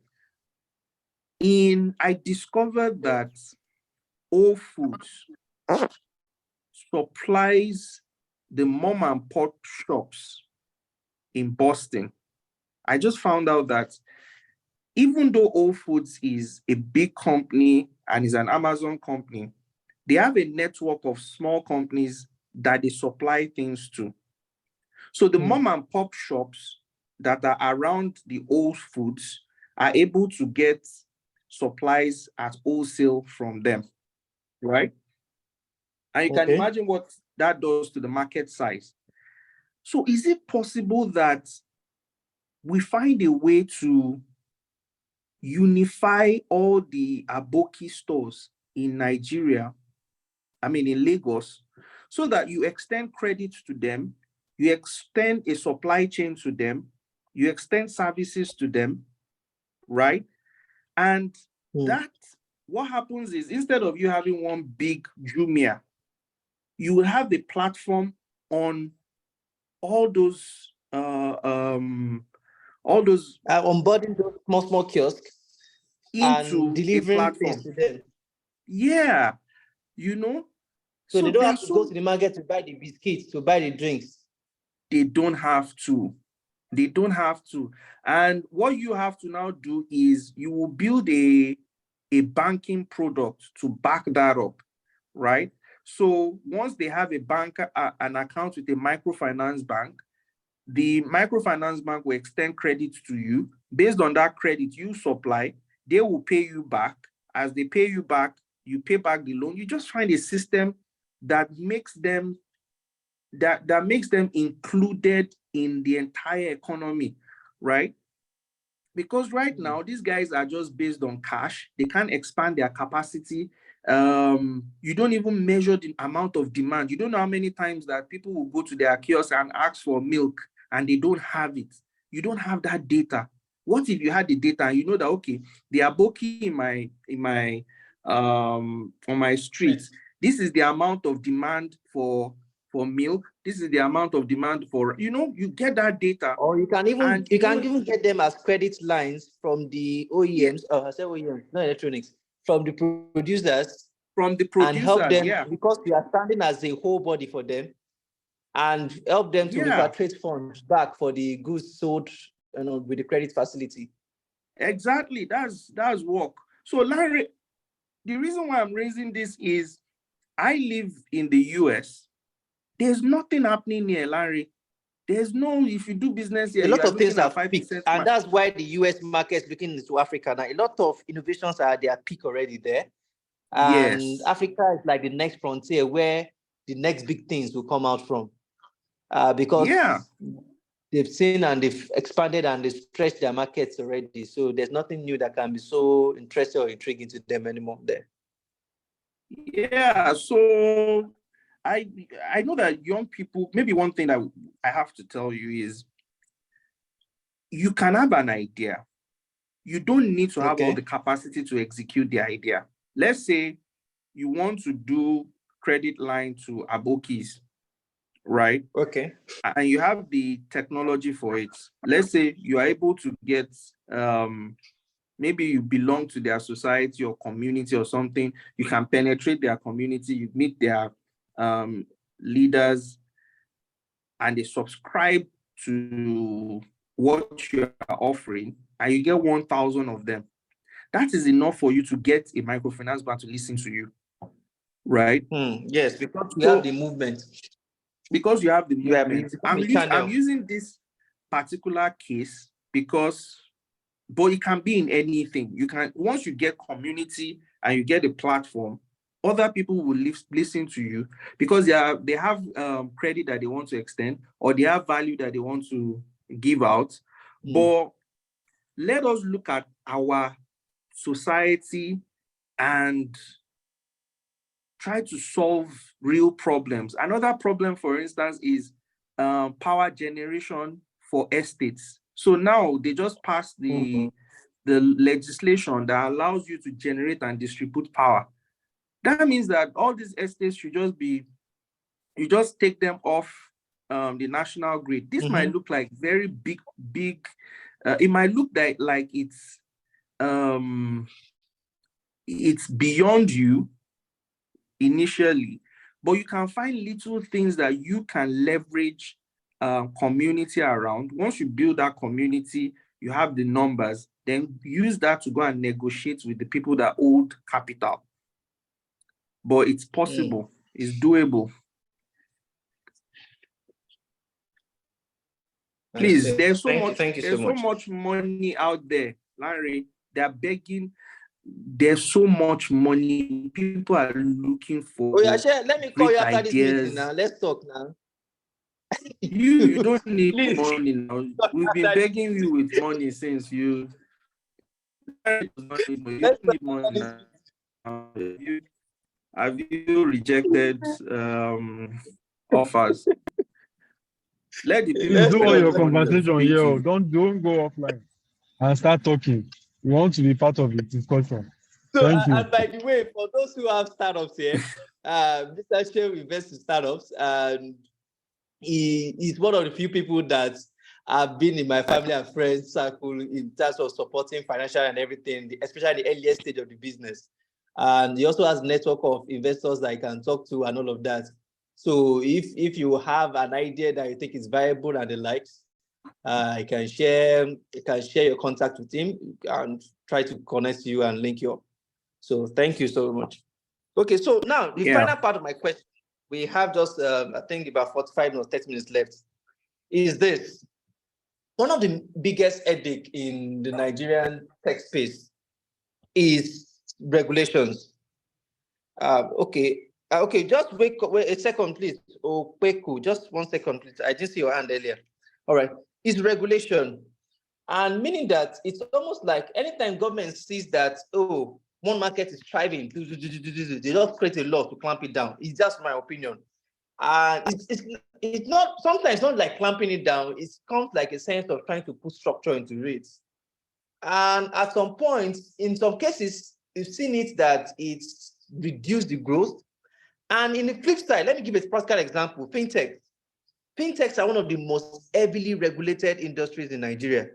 I discovered that Whole Foods supplies the mom and pop shops in Boston. I just found out that even though Whole Foods is a big company and is an Amazon company, they have a network of small companies that they supply things to. So the mom and pop shops that are around the Whole Foods are able to get supplies at wholesale from them, right? And you can imagine what that does to the market size. So is it possible that we find a way to unify all the Aboki stores in Nigeria, in Lagos, so that you extend credit to them, you extend a supply chain to them, you extend services to them, right? And that, what happens is, instead of you having one big Jumia, you will have the platform on all those onboarding those small kiosks into and delivering things to them. Yeah, you know. So they don't have to go to the market to buy the biscuits, to buy the drinks. They don't have to. And what you have to now do is you will build a banking product to back that up, right? So once they have an account with a microfinance bank, the microfinance bank will extend credit to you. Based on that credit you supply, they will pay you back. As they pay you back, you pay back the loan. You just find a system that makes them included in the entire economy, right? Because right now, these guys are just based on cash. They can't expand their capacity. You don't even measure the amount of demand. You don't know how many times that people will go to their kiosk and ask for milk and they don't have it. You don't have that data. What if you had the data and you know that, okay, the Aboki on my street, this is the amount of demand for milk, this is the amount of demand for, you get that data. Or you can even get them as credit lines from the OEMs, I say OEMs, not electronics, from the producers. And help them, because you are standing as a whole body for them, and help them to repatriate funds back for the goods sold, with the credit facility. Exactly, that's work. So Larry, the reason why I'm raising this is I live in the US. There's nothing happening here, Larry. There's no, if you do business here, A you lot are of things looking at have peaked, 5%. and that's why the US market is looking into Africa now. A lot of innovations are at their peak already there. And Yes. Africa is like the next frontier where the next big things will come out from. Because Yeah. they've seen and they've expanded and they've stretched their markets already. So there's nothing new that can be so interesting or intriguing to them anymore there. Yeah. So I know that young people, maybe one thing that I have to tell you is you can have an idea. You don't need to have all the capacity to execute the idea. Let's say you want to do credit line to Abokis, right? Okay. And you have the technology for it. Let's say you are able to get, maybe you belong to their society or community or something. You can penetrate their community, you meet their leaders, and they subscribe to what you are offering, and you get 1,000 of them. That is enough for you to get a microfinance bank to listen to you, right? Yes, because you have the movement. Because you have the movement. I'm using this particular case because, but it can be in anything. You can, once you get community and you get a platform, other people will listen to you because they have credit that they want to extend, or they have value that they want to give out. But let us look at our society and try to solve real problems. Another problem, for instance, is power generation for estates. So now they just passed the legislation that allows you to generate and distribute power. That means that all these estates should just be, you just take them off the national grid. This might look like very big, it might look like it's beyond you initially, but you can find little things that you can leverage community around. Once you build that community, you have the numbers, then use that to go and negotiate with the people that hold capital. But it's possible, it's doable. Please, there's so much money out there, Larry. They're begging. There's so much money. People are looking for. Oh yeah, let me call you after this meeting now. Let's talk now. You don't need money now. We've been begging you with money since you. You don't need money now. Have you rejected offers? Let the people do all your money conversation here. Don't go offline and start talking. We want to be part of the discussion. So, Thank you. and by the way, for those who have startups here, Mr. Seun invests in startups, and he is one of the few people that have been in my family and friends circle in terms of supporting financial and everything, especially the earliest stage of the business. And he also has a network of investors that I can talk to and all of that. So if you have an idea that you think is viable and the likes, I can share your contact with him and try to connect you and link you up. So thank you so much. Okay, so now the final part of my question, we have just I think about 45 or 30 minutes left, is this. One of the biggest headache in the Nigerian tech space is regulations. Okay, just wait a second, please. Oh, Kweku, just 1 second, please. I didn't see your hand earlier. All right, it's regulation. And meaning that it's almost like anytime government sees that, oh, one market is thriving, they just create a law to clamp it down. It's just my opinion. And it's not, sometimes not like clamping it down, it comes like a sense of trying to put structure into it. And at some point, in some cases, you've seen it that it's reduced the growth. And in the flip side, let me give a practical example, fintech. Fintechs are one of the most heavily regulated industries in Nigeria.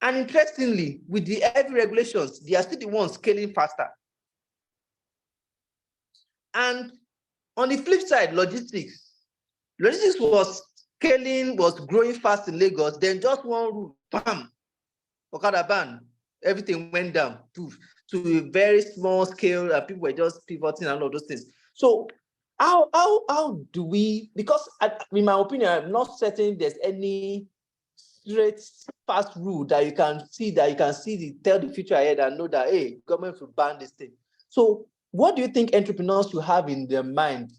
And interestingly, with the heavy regulations, they are still the ones scaling faster. And on the flip side, logistics was growing fast in Lagos, then just one rule, bam, Okada ban, everything went down to a very small scale, and people were just pivoting and all those things. So how do we, because in my opinion, I'm not certain there's any straight fast rule that you can see tell the future ahead and know that, hey, government will ban this thing. So what do you think entrepreneurs should have in their mind,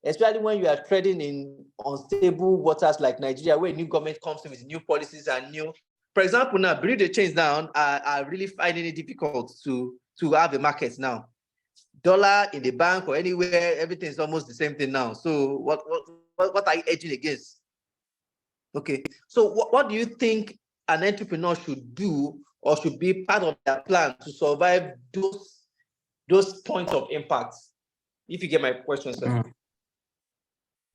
especially when you are treading in unstable waters like Nigeria, where new government comes in with new policies and new, for example, now bring the change down, are really finding it difficult to have a market now. Dollar in the bank or anywhere, everything is almost the same thing now. So what are you edging against? Okay, so what do you think an entrepreneur should do or should be part of their plan to survive those points of impact? If you get my question, sir.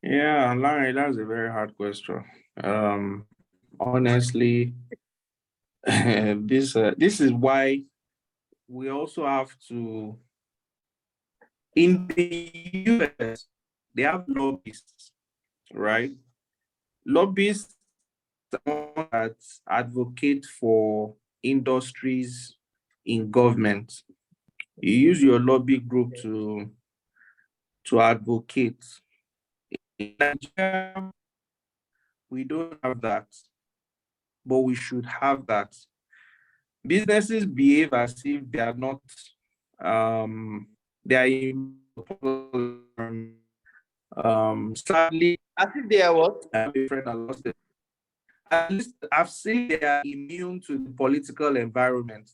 Yeah, Larry, that's a very hard question. Honestly, this is why we also have to, in the US, they have lobbyists, right? Lobbyists that advocate for industries in government. You use your lobby group to advocate. In Nigeria, we don't have that, but we should have that. Businesses behave as if they are not, they are in sadly, I think they are what? I have a friend that lost it. At least I've seen they are immune to the political environment.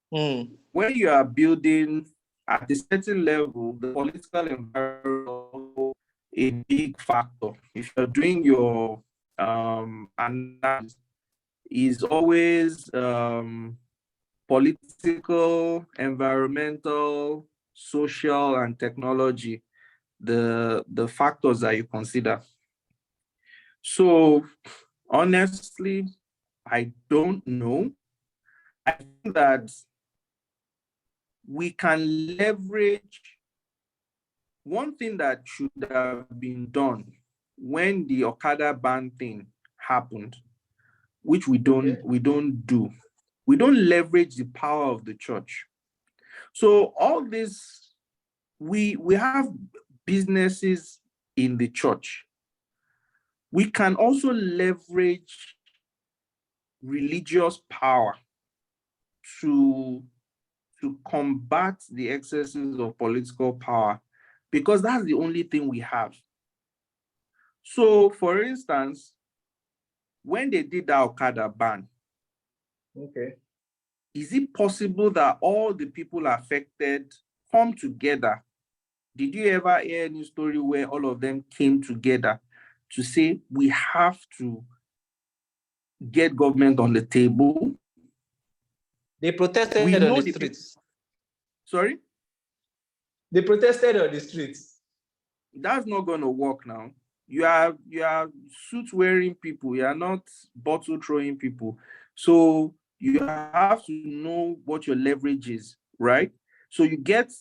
When you are building at a certain level, the political environment is a big factor. If you're doing your analysis, is always political, environmental, social, and technology, the factors that you consider. So honestly, I don't know. I think that we can leverage one thing that should have been done when the Okada ban thing happened, which we don't do. We don't leverage the power of the church. So all this, we have businesses in the church. We can also leverage religious power to combat the excesses of political power, because that's the only thing we have. So, for instance, when they did the Okada ban, is it possible that all the people affected come together? Did you ever hear any story where all of them came together to say, we have to get government on the table? They protested on the streets. Sorry? They protested on the streets. That's not going to work now. You are suit wearing people. You are not bottle throwing people. So you have to know what your leverage is, right? So you get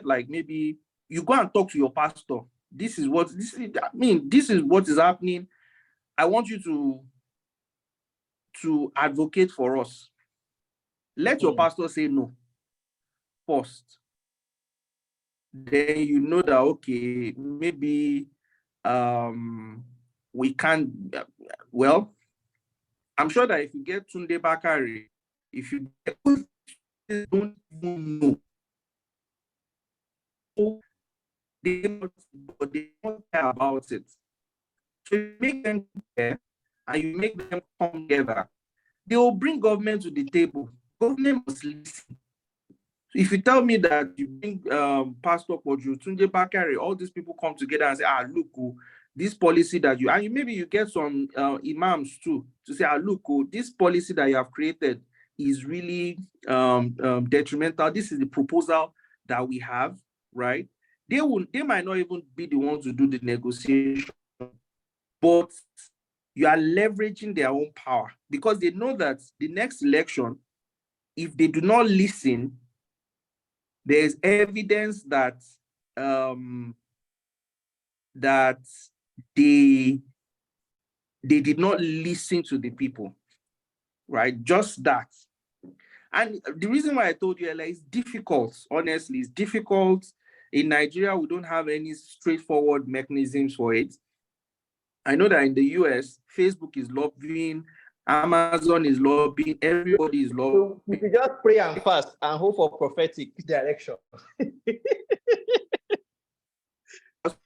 like, maybe you go and talk to your pastor. This is what is happening. I want you to advocate for us. Let your pastor say no first. Then you know that, okay, maybe we can't, well, I'm sure that if you get Tunde Bakari, if you don't even know, they don't care about it. So you make them care and you make them come together. They will bring government to the table. Government must listen. If you tell me that you bring Pastor Koju, Tunde Bakari, all these people come together and say, look, this policy that maybe you get some imams too to say, look, this policy that you have created is really detrimental. This is the proposal that we have, right? They might not even be the ones to do the negotiation, but you are leveraging their own power, because they know that the next election, if they do not listen, there's evidence that that they did not listen to the people, right? Just that. And the reason why I told you, Ella, it's difficult, honestly, it's difficult In Nigeria, we don't have any straightforward mechanisms for it. I know that in the US, Facebook is lobbying, Amazon is lobbying, everybody is lobbying. So we could just pray and fast and hope for prophetic direction.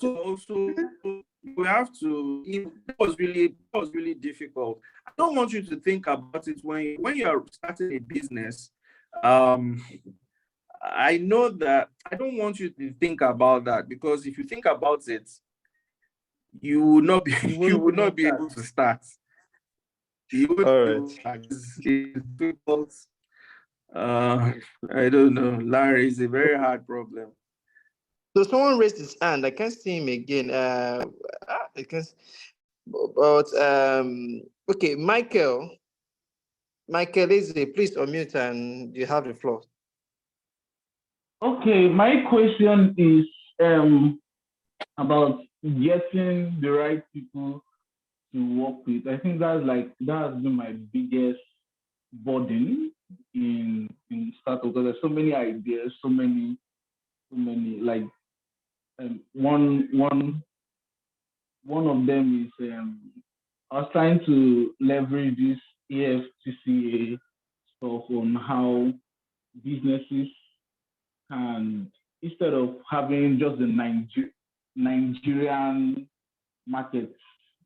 Also, we have to. It was really difficult. I don't want you to think about it when you are starting a business. I know that I don't want you to think about that, because if you think about it, you will not be able to start. You would All right. It's difficult. I don't know. Larry, is a very hard problem. So someone raised his hand. I can't see him again. I can, but okay, Michael Izzy, please unmute and you have the floor. Okay, my question is about getting the right people to work with. I think that has been my biggest burden in startup, because there's so many ideas, so many like one of them is I was trying to leverage this AFTCA stuff on how businesses can, instead of having just the Nigerian market,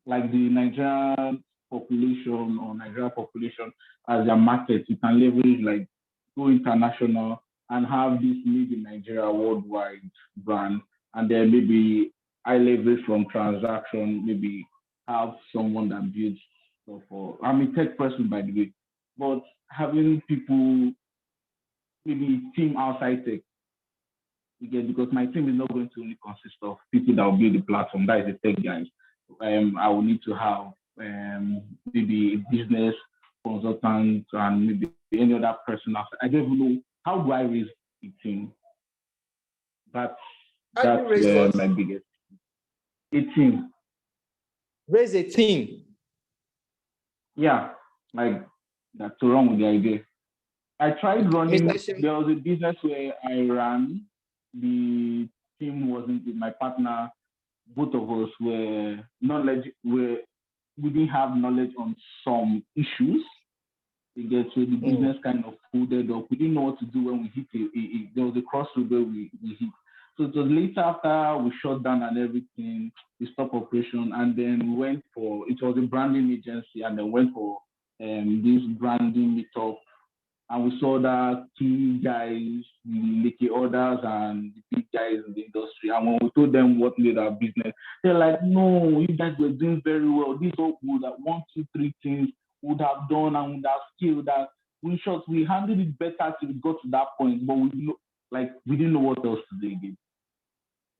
like the Nigerian population or Nigeria population as their market, you can leverage, like, go international and have this made in Nigeria worldwide brand, and then maybe I leverage from transaction, maybe have someone that builds stuff. For, I'm a tech person, by the way, but having people, maybe team outside tech, again, because my team is not going to only consist of people that will build the platform, that is the tech guys. I will need to have maybe a business consultant and maybe any other person outside. I don't even know, how do I raise a team? That's my biggest. A team. Raise a team. Yeah, like that's so wrong with the idea. I tried running. There was a business where I ran. The team wasn't with my partner. Both of us were we didn't have knowledge on some issues. So the business kind of folded up. We didn't know what to do when we hit there was a crossroad where we hit. So it was later, after we shut down and everything, we stopped operation, and then we went for, it was a branding agency, and then went for this branding meetup. And we saw that key guys, the key orders and the big guys in the industry. And when we told them what made our business, they're like, no, you guys were doing very well. These all would have 1, 2, 3 things would have done and would have scaled that. In short, we handled it better till we got to that point, but we didn't know what else to do again.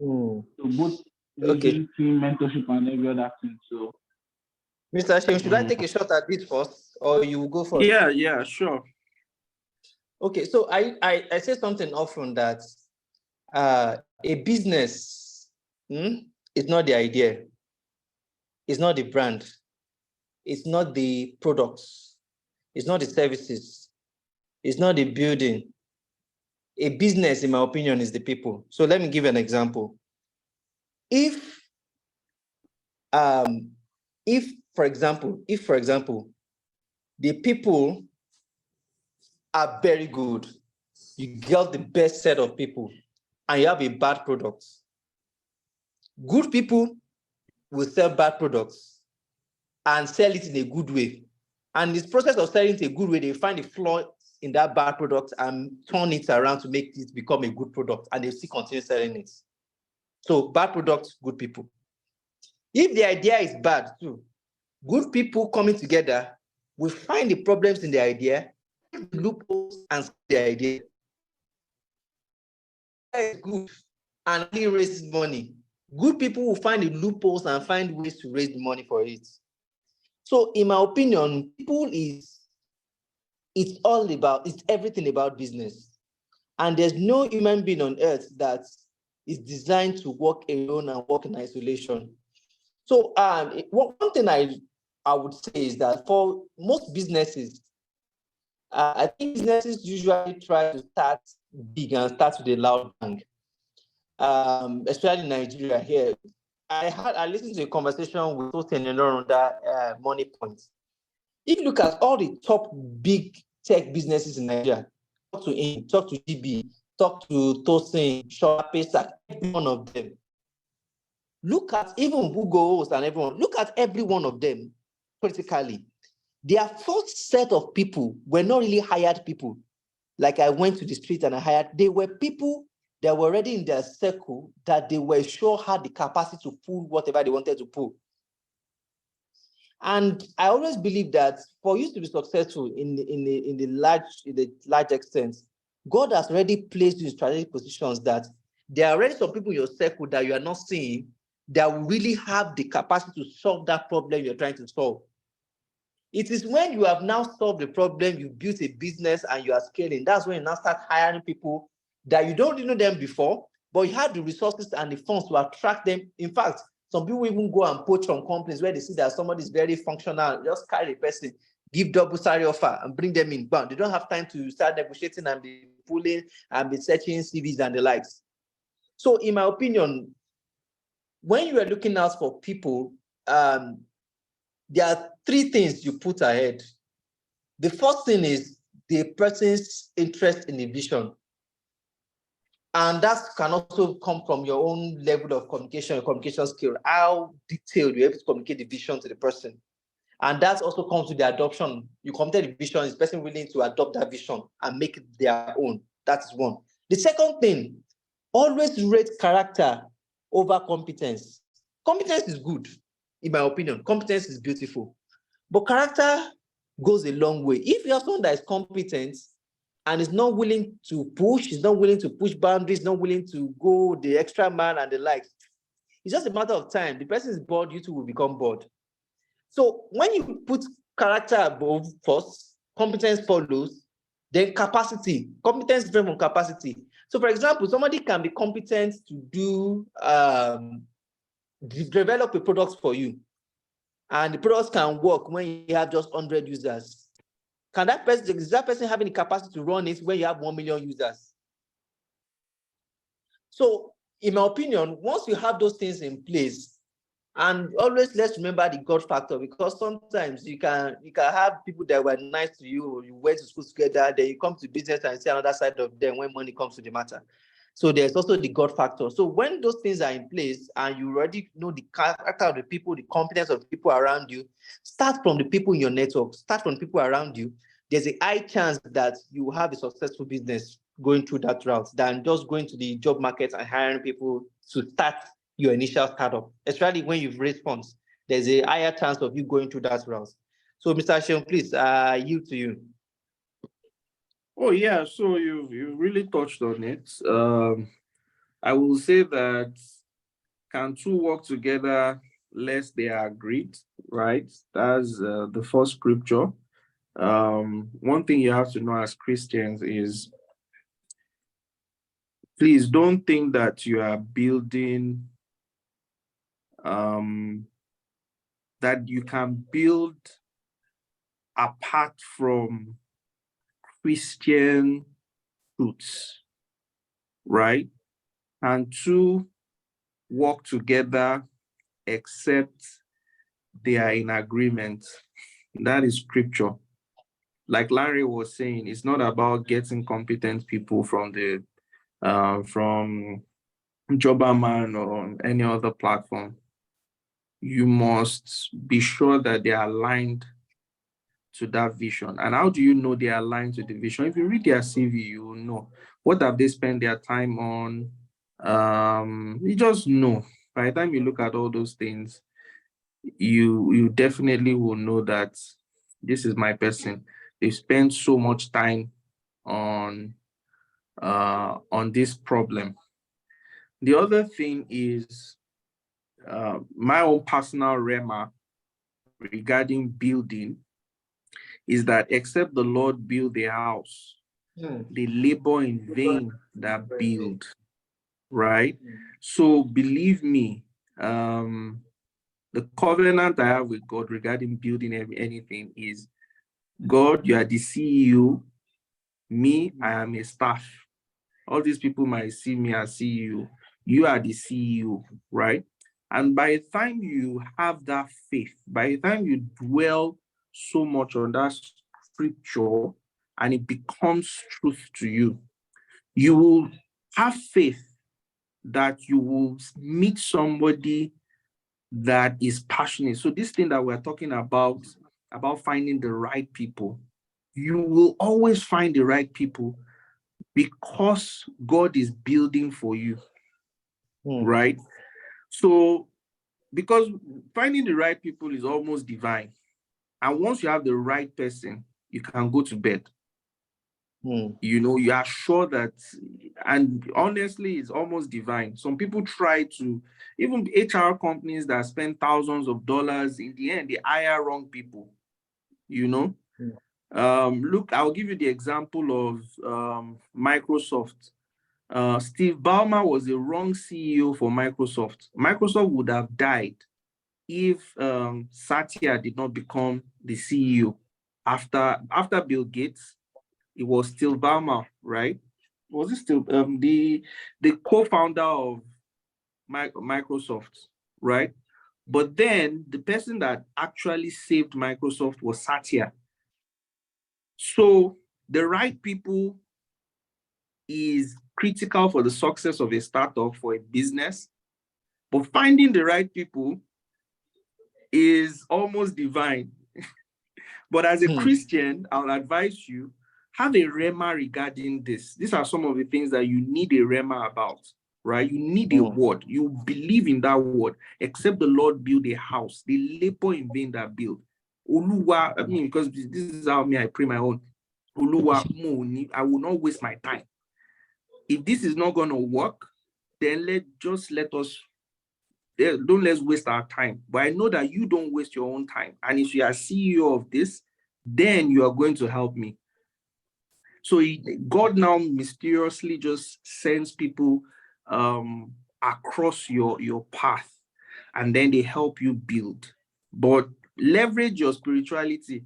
So both team mentorship and every other thing. So Mr. Seun, should I take a shot at this first, or you will go first? Yeah, sure. Okay, so I say something often that a business is not the idea, it's not the brand, it's not the products, it's not the services, it's not the building. A business, in my opinion, is the people. So let me give an example. If, for example, the people are very good, you get the best set of people, and you have a bad product. Good people will sell bad products and sell it in a good way. And in this process of selling it in a good way, they find a flaw in that bad product and turn it around to make it become a good product, and they still continue selling it. So bad products, good people. If the idea is bad too, good people coming together will find the problems in the idea, loopholes, and the idea. Is good and only raises money. Good people will find the loopholes and find ways to raise money for it. So in my opinion, people it's everything about business. And there's no human being on earth that is designed to work alone and work in isolation. So one thing I would say is that for most businesses, I think businesses usually try to start big and start with a loud bang. especially in Nigeria here. I listened to a conversation with Seun on that money point. If you look at all the top big tech businesses in Nigeria, talk to him, talk to GB, talk to Tosin, Shola, Paystack, every one of them. Look at even Google and everyone. Look at every one of them critically. Their first set of people were not really hired people. Like I went to the street and I hired. They were people that were already in their circle that they were sure had the capacity to pull whatever they wanted to pull. And I always believe that for you to be successful in the large extent, God has already placed you in strategic positions that there are already some people in your circle that you are not seeing that really have the capacity to solve that problem you're trying to solve. It is when you have now solved the problem, you built a business and you are scaling, that's when you now start hiring people that you don't really know them before, but you have the resources and the funds to attract them. In fact, some people even go and poach from companies where they see that somebody is very functional, just carry the person, give double salary offer and bring them in. But they don't have time to start negotiating and be pulling and be searching CVs and the likes. So in my opinion, when you are looking out for people, there are three things you put ahead. The first thing is the person's interest in the vision. And that can also come from your own level of communication, communication skill, how detailed you're able to communicate the vision to the person. And that also comes with the adoption. You communicate the vision, is the person willing to adopt that vision and make it their own. That is one. The second thing, always rate character over competence. Competence is good, in my opinion. Competence is beautiful. But character goes a long way. If you have someone that is competent and is not willing to push, is not willing to push boundaries, not willing to go the extra mile and the likes, it's just a matter of time. The person is bored, you too will become bored. So when you put character above first, competence follows, then capacity. Competence is different from capacity. So for example, somebody can be competent to do develop a product for you. And the products can work when you have just 100 users. Is that person having the capacity to run it when you have 1 million users? So, in my opinion, once you have those things in place, and always let's remember the God factor, because sometimes you can have people that were nice to you, you went to school together, then you come to business and see another side of them when money comes to the matter. So there's also the God factor. So when those things are in place and you already know the character of the people, the competence of the people around you, start from the people in your network, start from the people around you. There's a high chance that you will have a successful business going through that route than just going to the job market and hiring people to start your initial startup, especially when you've raised funds. There's a higher chance of you going through that route. So Mr. Seun, please, yield to you. Oh yeah, so you really touched on it. I will say that can two work together lest they are agreed, right? That's the first scripture. One thing you have to know as Christians is, please don't think that you are building, that you can build apart from Christian truths, right? And two work together except they are in agreement. That is scripture. Like Larry was saying, it's not about getting competent people from the from Jobberman or any other platform. You must be sure that they are aligned to that vision. And how do you know they are aligned to the vision? If you read their CV, you will know. What have they spent their time on? You just know. By the time you look at all those things, you definitely will know that this is my person. They spend so much time on this problem. The other thing is my own personal rema regarding building is that except the Lord build a house, they labor in vain that build, right? So believe me, the covenant I have with God regarding building anything is, God, you are the CEO, me, I am a staff. All these people might see me as CEO, You are the CEO, right? And by the time you have that faith, by the time you dwell so much on that scripture and it becomes truth to you, you will have faith that you will meet somebody that is passionate. So this thing that we're talking about finding the right people, you will always find the right people because God is building for you, right? So because finding the right people is almost divine. And once you have the right person, you can go to bed. You know, you are sure that, and honestly, it's almost divine. Some people try to, even HR companies that spend thousands of dollars, in the end, they hire wrong people, you know. Look, I'll give you the example of Microsoft. Steve Ballmer was the wrong CEO for Microsoft. Microsoft would have died if Satya did not become the CEO. After Bill Gates, it was still Ballmer, right? Was it still the co-founder of Microsoft, right? But then the person that actually saved Microsoft was Satya. So the right people is critical for the success of a startup, for a business, but finding the right people is almost divine. But as a Christian, I'll advise you, have a rema regarding this. These are some of the things that you need a rema about, right? You need a word. You believe in that word. Except the Lord build a house, they labor in vain that build. Oluwa, I mean, because this is how I pray my own. Oluwa, I will not waste my time. If this is not going to work, then let's waste our time. But I know that you don't waste your own time. And if you are CEO of this, then you are going to help me. So God now mysteriously just sends people across your path, and then they help you build. But leverage your spirituality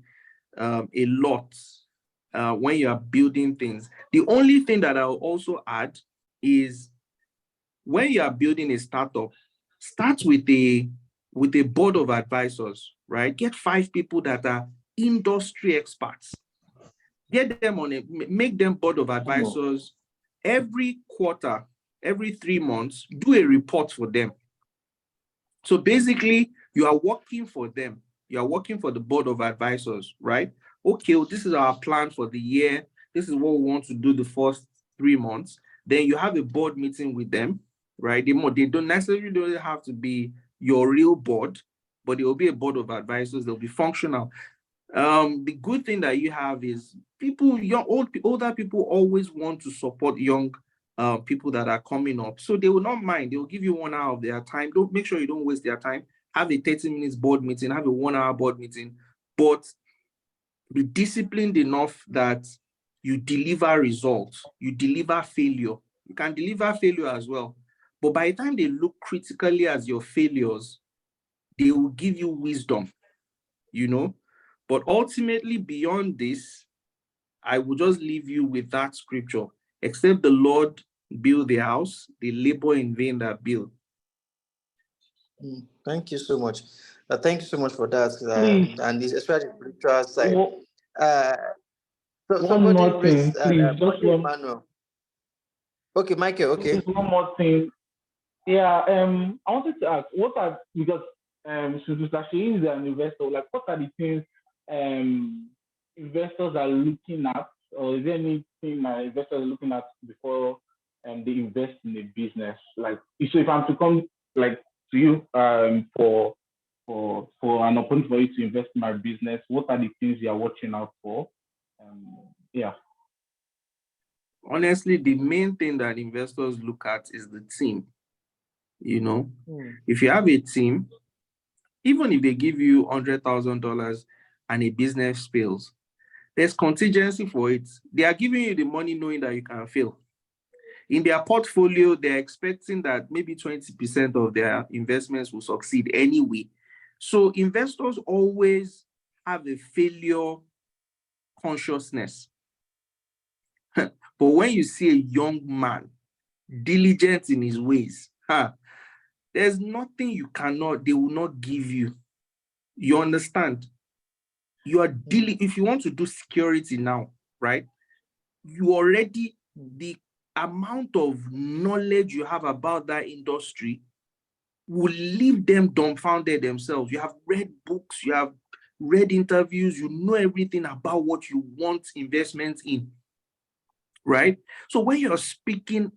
a lot when you are building things. The only thing that I'll also add is when you are building a startup, start with a board of advisors, right? Get 5 people that are industry experts. Get them make them board of advisors. Every quarter, every 3 months, do a report for them. So basically, you are working for them. You are working for the board of advisors, right? Okay, well, this is our plan for the year. This is what we want to do the first 3 months. Then you have a board meeting with them, right? They don't necessarily have to be your real board, but there will be a board of advisors. They'll be functional. The good thing that you have is older people always want to support young people that are coming up. So they will not mind. They will give you 1 hour of their time. Don't make sure you don't waste their time. Have a 30 minutes board meeting, have a 1 hour board meeting, but be disciplined enough that you deliver results, you deliver failure. You can deliver failure as well. But by the time they look critically at your failures, they will give you wisdom, you know. But ultimately, beyond this, I will just leave you with that scripture. Except the Lord build the house, they labor in vain that build. Thank you so much. Thank you so much for that. And this, especially the spiritual side. So one more thing, please. Just one. Emmanuel. Okay, Michael. Okay. Just one more thing. Yeah. I wanted to ask, what are, because since Mr. Shein is an investor, like what are the things investors are looking at, or is there anything that investors are looking at before they invest in a business? Like, so if I'm to come like to you for an opportunity for you to invest in my business, what are the things you are watching out for? Yeah. Honestly, the main thing that investors look at is the team. You know, if you have a team, even if they give you $100,000 and a business fails, there's contingency for it. They are giving you the money knowing that you can fail. In their portfolio, they're expecting that maybe 20% of their investments will succeed anyway. So investors always have a failure consciousness. But when you see a young man diligent in his ways, There's nothing they will not give you. You understand? You are dealing, if you want to do security now, right? The amount of knowledge you have about that industry will leave them dumbfounded themselves. You have read books, you have read interviews, you know everything about what you want investment in, right? So when you're speaking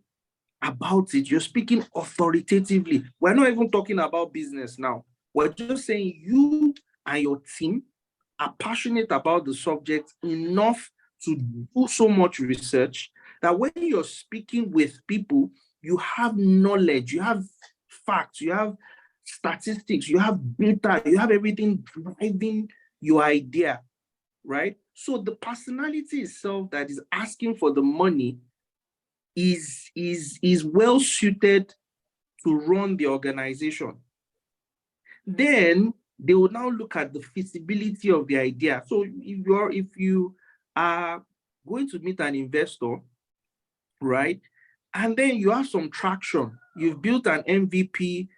about it, you're speaking authoritatively. We're not even talking about business now. We're just saying you and your team are passionate about the subject enough to do so much research that when you're speaking with people, you have knowledge, you have facts, you have statistics, you have data, you have everything driving your idea, right? So the personality itself that is asking for the money is well suited to run the organization. Then they will now look at the feasibility of the idea. So if you are going to meet an investor, right, and then you have some traction, you've built an MVP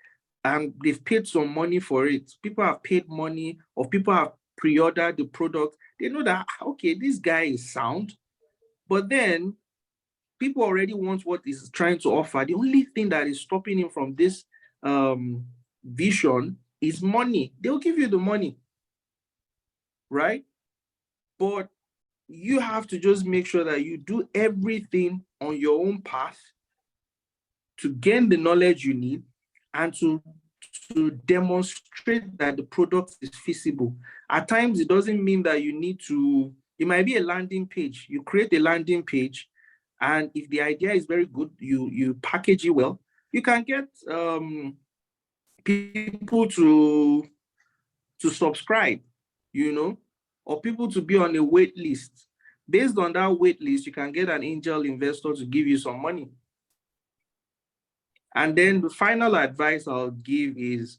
and they've paid some money for it. People have paid money, or people have pre-ordered the product. They know that, okay, this guy is sound, but then people already want what he's trying to offer. The only thing that is stopping him from this vision is money. They'll give you the money, right? But you have to just make sure that you do everything on your own path to gain the knowledge you need and to demonstrate that the product is feasible. At times, it doesn't mean that you need to, it might be a landing page. You create a landing page, and if the idea is very good, you package it well, you can get people to subscribe, or people to be on a wait list. Based on that wait list, you can get an angel investor to give you some money. And then the final advice I'll give is,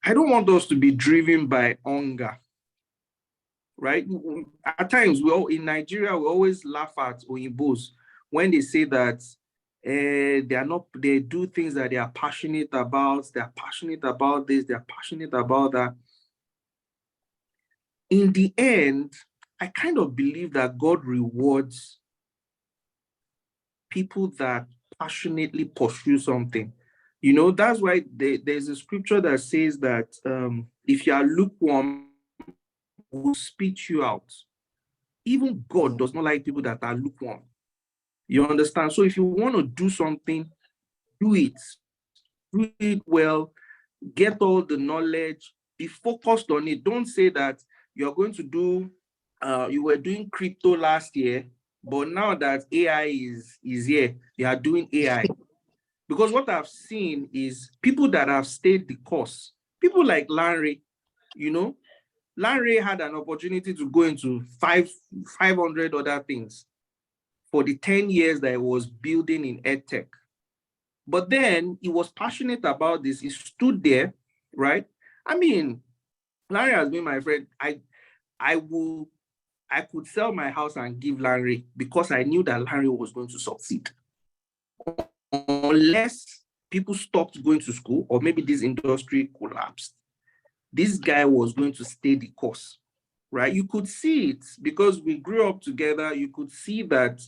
I don't want us to be driven by hunger, right? At times, in Nigeria, we always laugh at Oyinbos when they say that they do things that they are passionate about. They're passionate about this, they're passionate about that. In the end, I kind of believe that God rewards people that passionately pursue something. That's why there's a scripture that says that if you are lukewarm, will spit you out. Even God does not like people that are lukewarm. You understand? So if you want to do something, do it well, get all the knowledge, be focused on it. Don't say that you're going to do, you were doing crypto last year, but now that AI is here, you are doing AI. Because what I've seen is people that have stayed the course, people like Larry, Larry had an opportunity to go into 500 other things for the 10 years that he was building in EdTech. But then he was passionate about this. He stood there, right? I mean, Larry has been my friend. I could sell my house and give Larry because I knew that Larry was going to succeed. Unless people stopped going to school or maybe this industry collapsed, this guy was going to stay the course, right? You could see it because we grew up together. You could see that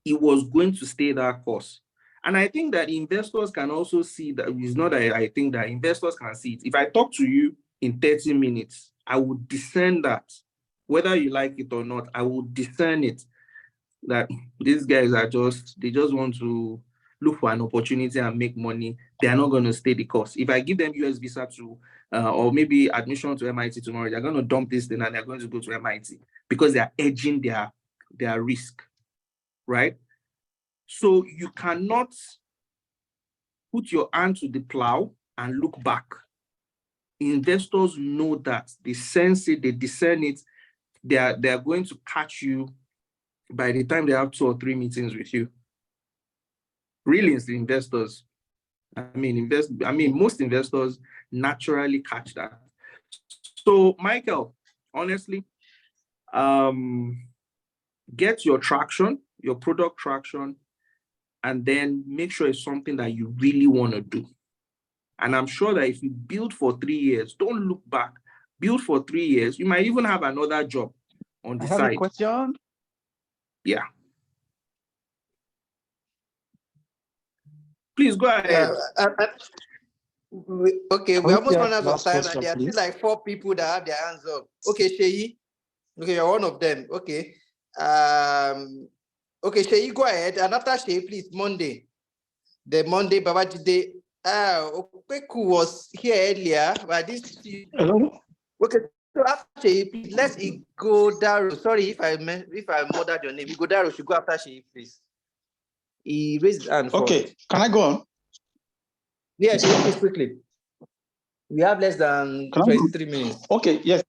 he was going to stay that course. And I think that investors can also see that. It's not that I think that investors can see it. If I talk to you in 30 minutes, I would discern that. Whether you like it or not, I will discern it. That these guys they just want to look for an opportunity and make money. They are not going to stay the course. If I give them US visa to, or maybe admission to MIT tomorrow, they're going to dump this thing and they're going to go to MIT because they are edging their risk, right? So you cannot put your hand to the plow and look back. Investors know that. They sense it, they discern it. They are going to catch you by the time they have 2 or 3 meetings with you. Really, it's the investors. Most investors naturally catch that. So, Michael, honestly, get your traction, your product traction, and then make sure it's something that you really want to do. And I'm sure that if you build for 3 years, don't look back. Build for 3 years. You might even have another job on the I have side. a question. Yeah. Please go ahead. Okay, we almost run out of Last time, question, and there are still please. like 4 people that have their hands up. Okay, Sheyi. Okay, you're one of them. Okay. Okay, Sheyi, go ahead. And after Sheyi, please, Monday. The Monday, Babajide. Okweku was here earlier, but I didn't see. Hello? Okay, so after Sheyi, please, let's go Daro. Sorry if I murdered your name. Daro should go after Sheyi, please. He raised his hand Okay, first. can I go on? Yeah, Sheyi, please, quickly. We have less than 23 minutes. Okay, yes.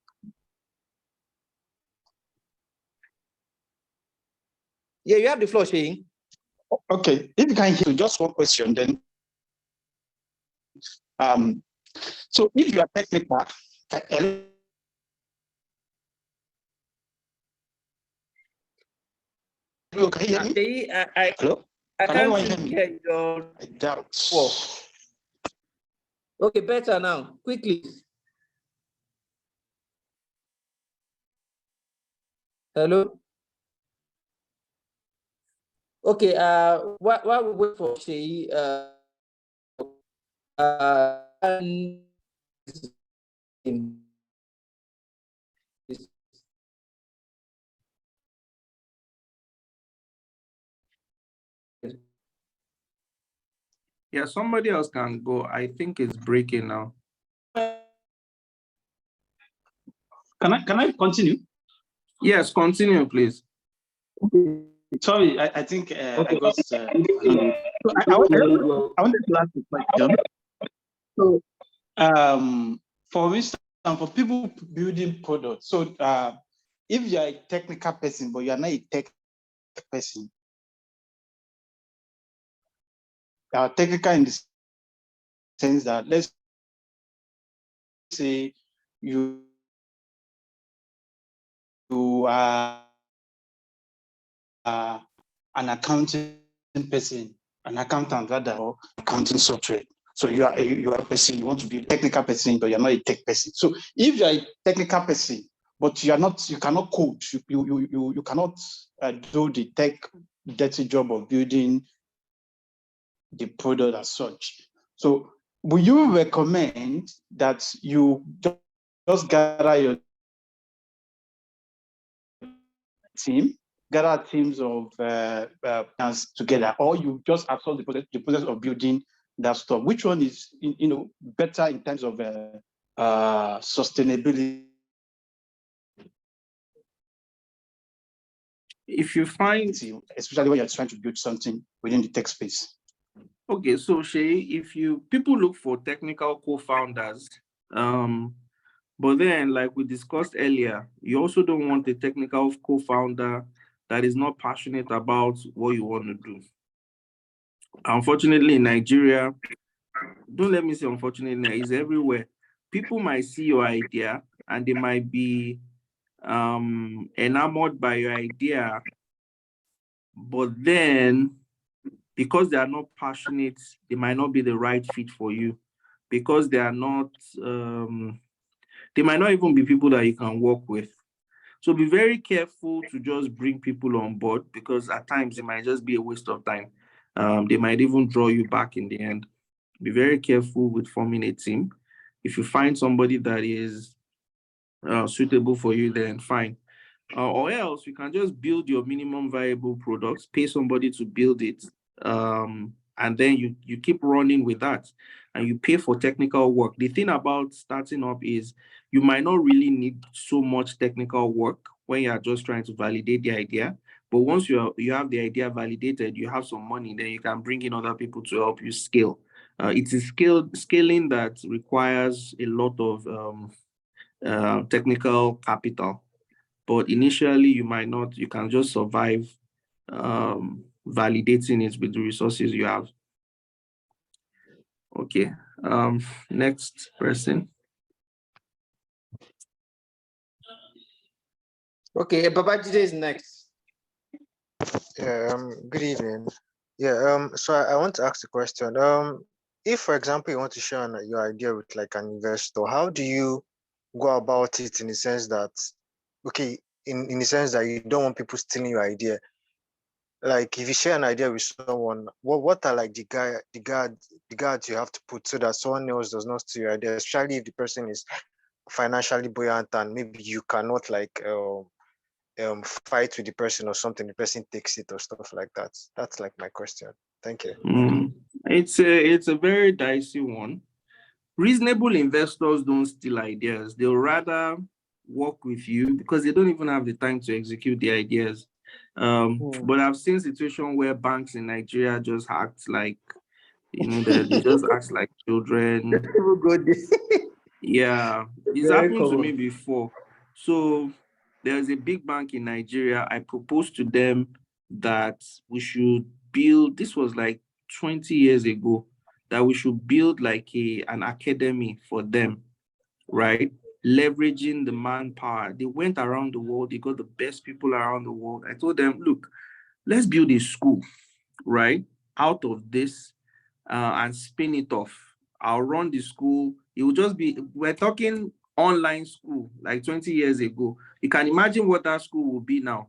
Yeah, you have the floor, Sheyi. Okay, if you can hear just one question, then so if you are technical, hello, can you hear me? Sheyi, Hello? I Can can't anyone see hear me? here your I doubt. floor. Okay, better now. Quickly. Hello. Okay. While we wait for Sheyi, Yeah, somebody else can go. I think it's breaking now. Can I continue? Yes, continue, please. Sorry, I think I got. So I wanted to ask a question. So, for instance, for people building products, so if you are a technical person but you are not a tech person, technical in the sense that let's say you are an accounting person, an accountant rather, or accounting software. So you are a person, you want to be a technical person, but you're not a tech person. So if you're a technical person, but you cannot code, you cannot do the tech dirty job of building the product as such. So will you recommend that you just gather your team, gather teams of together, or you just absorb the process of building that stuff? Which one is better in terms of sustainability? If you find, especially when you're trying to build something within the tech space. okay, so Shay, people look for technical co-founders, but then like we discussed earlier, you also don't want a technical co-founder that is not passionate about what you want to do. Unfortunately, in Nigeria, don't let me say unfortunately, it's everywhere. People might see your idea and they might be enamored by your idea, but then because they are not passionate, they might not be the right fit for you. Because they are not, they might not even be people that you can work with. So be very careful to just bring people on board, because at times it might just be a waste of time. They might even draw you back in the end. Be very careful with forming a team. If you find somebody that is suitable for you, then fine. Or else you can just build your minimum viable products, pay somebody to build it, and then you keep running with that, and you pay for technical work. The thing about starting up is you might not really need so much technical work when you are just trying to validate the idea. But once you have the idea validated, you have some money, then you can bring in other people to help you scale. It is scaling that requires a lot of technical capital. But initially, you can just survive validating it with the resources you have. Okay, next person. Okay, Babajide is next. Good evening. Yeah, so I want to ask a question. If, for example, you want to share your idea with like an investor, how do you go about it in the sense that, okay, in the sense that you don't want people stealing your idea? Like if you share an idea with someone, what are like the guards you have to put so that someone else does not steal your idea, especially if the person is financially buoyant and maybe you cannot like fight with the person or something, the person takes it or stuff like that. That's like my question. Thank you. It's a very dicey one. Reasonable investors don't steal ideas. They'll rather work with you because they don't even have the time to execute the ideas. But I've seen situations where banks in Nigeria just act like, they just act like children. Yeah, it's Very happened to me common. before. So there's a big bank in Nigeria. I proposed to them that we should build, this was like 20 years ago, that we should build like an academy for them, right? Leveraging the manpower. They went around the world, they got the best people around the world. I told them, look, let's build a school, right? Out of this and spin it off. I'll run the school. It will just be, we're talking online school, like 20 years ago. You can imagine what that school will be now.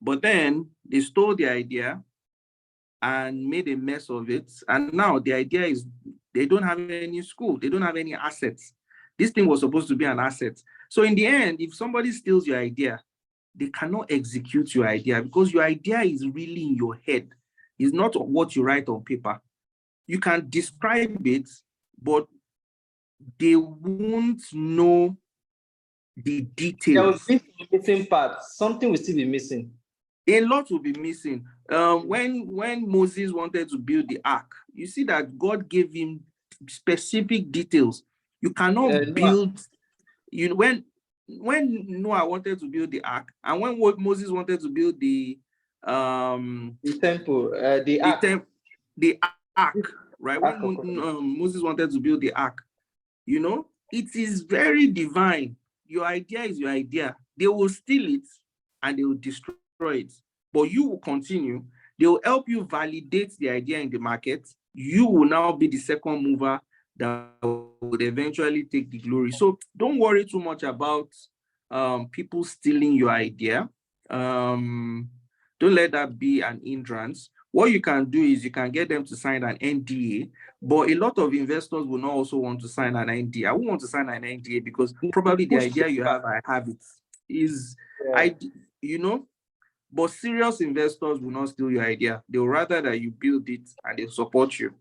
But then they stole the idea and made a mess of it. And now the idea is they don't have any school. They don't have any assets. This thing was supposed to be an asset. So in the end, if somebody steals your idea, they cannot execute your idea because your idea is really in your head. It's not what you write on paper. You can describe it, but they won't know the There will details. be some missing parts. Something will still be missing. A lot will be missing. When Moses wanted to build the ark, you see that God gave him specific details. You cannot build, when Noah wanted to build the ark, and when Moses wanted to build the temple, the ark, right? When Moses wanted to build the ark, it is very divine. Your idea is your idea. They will steal it and they will destroy it, but you will continue. They will help you validate the idea in the market. You will now be the second mover that would eventually take the glory. So don't worry too much about people stealing your idea. Don't let that be an hindrance. What you can do is you can get them to sign an NDA, but a lot of investors will not also want to sign an NDA. I won't want to sign an NDA because probably the idea you have, I have it. But serious investors will not steal your idea. They will rather that you build it and they support you.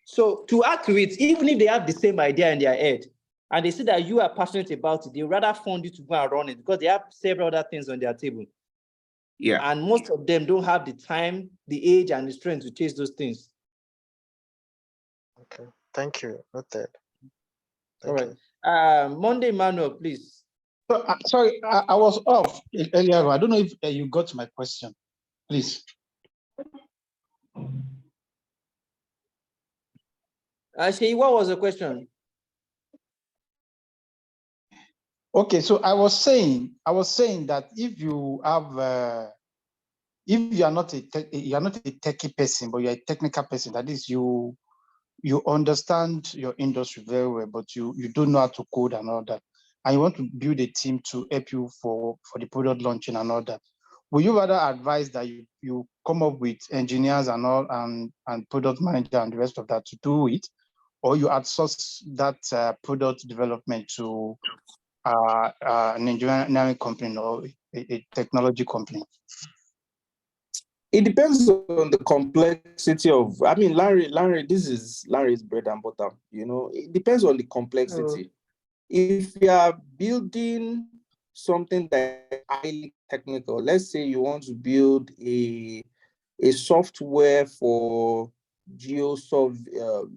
So to add to it, even if they have the same idea in their head and they see that you are passionate about it, they rather fund you to go and run it because they have several other things on their table. Yeah. And most of them don't have the time, the age, and the strength to chase those things. Okay. Thank you. Noted. All right. Monday Manuel, please. So, sorry, I was off earlier. I don't know if you got my question. Please. Actually, what was the question? Okay, so I was saying that if you have, if you are not a techie person, but you're a technical person, that is, you understand your industry very well, but you don't know how to code and all that, and you want to build a team to help you for the product launching and all that. Will you rather advise that you come up with engineers and all and product manager and the rest of that to do it, or you outsource that product development to an engineering company or a technology company? It depends on the complexity of, Larry, this is Larry's bread and butter, it depends on the complexity. If you are building something that is highly technical, let's say you want to build a software for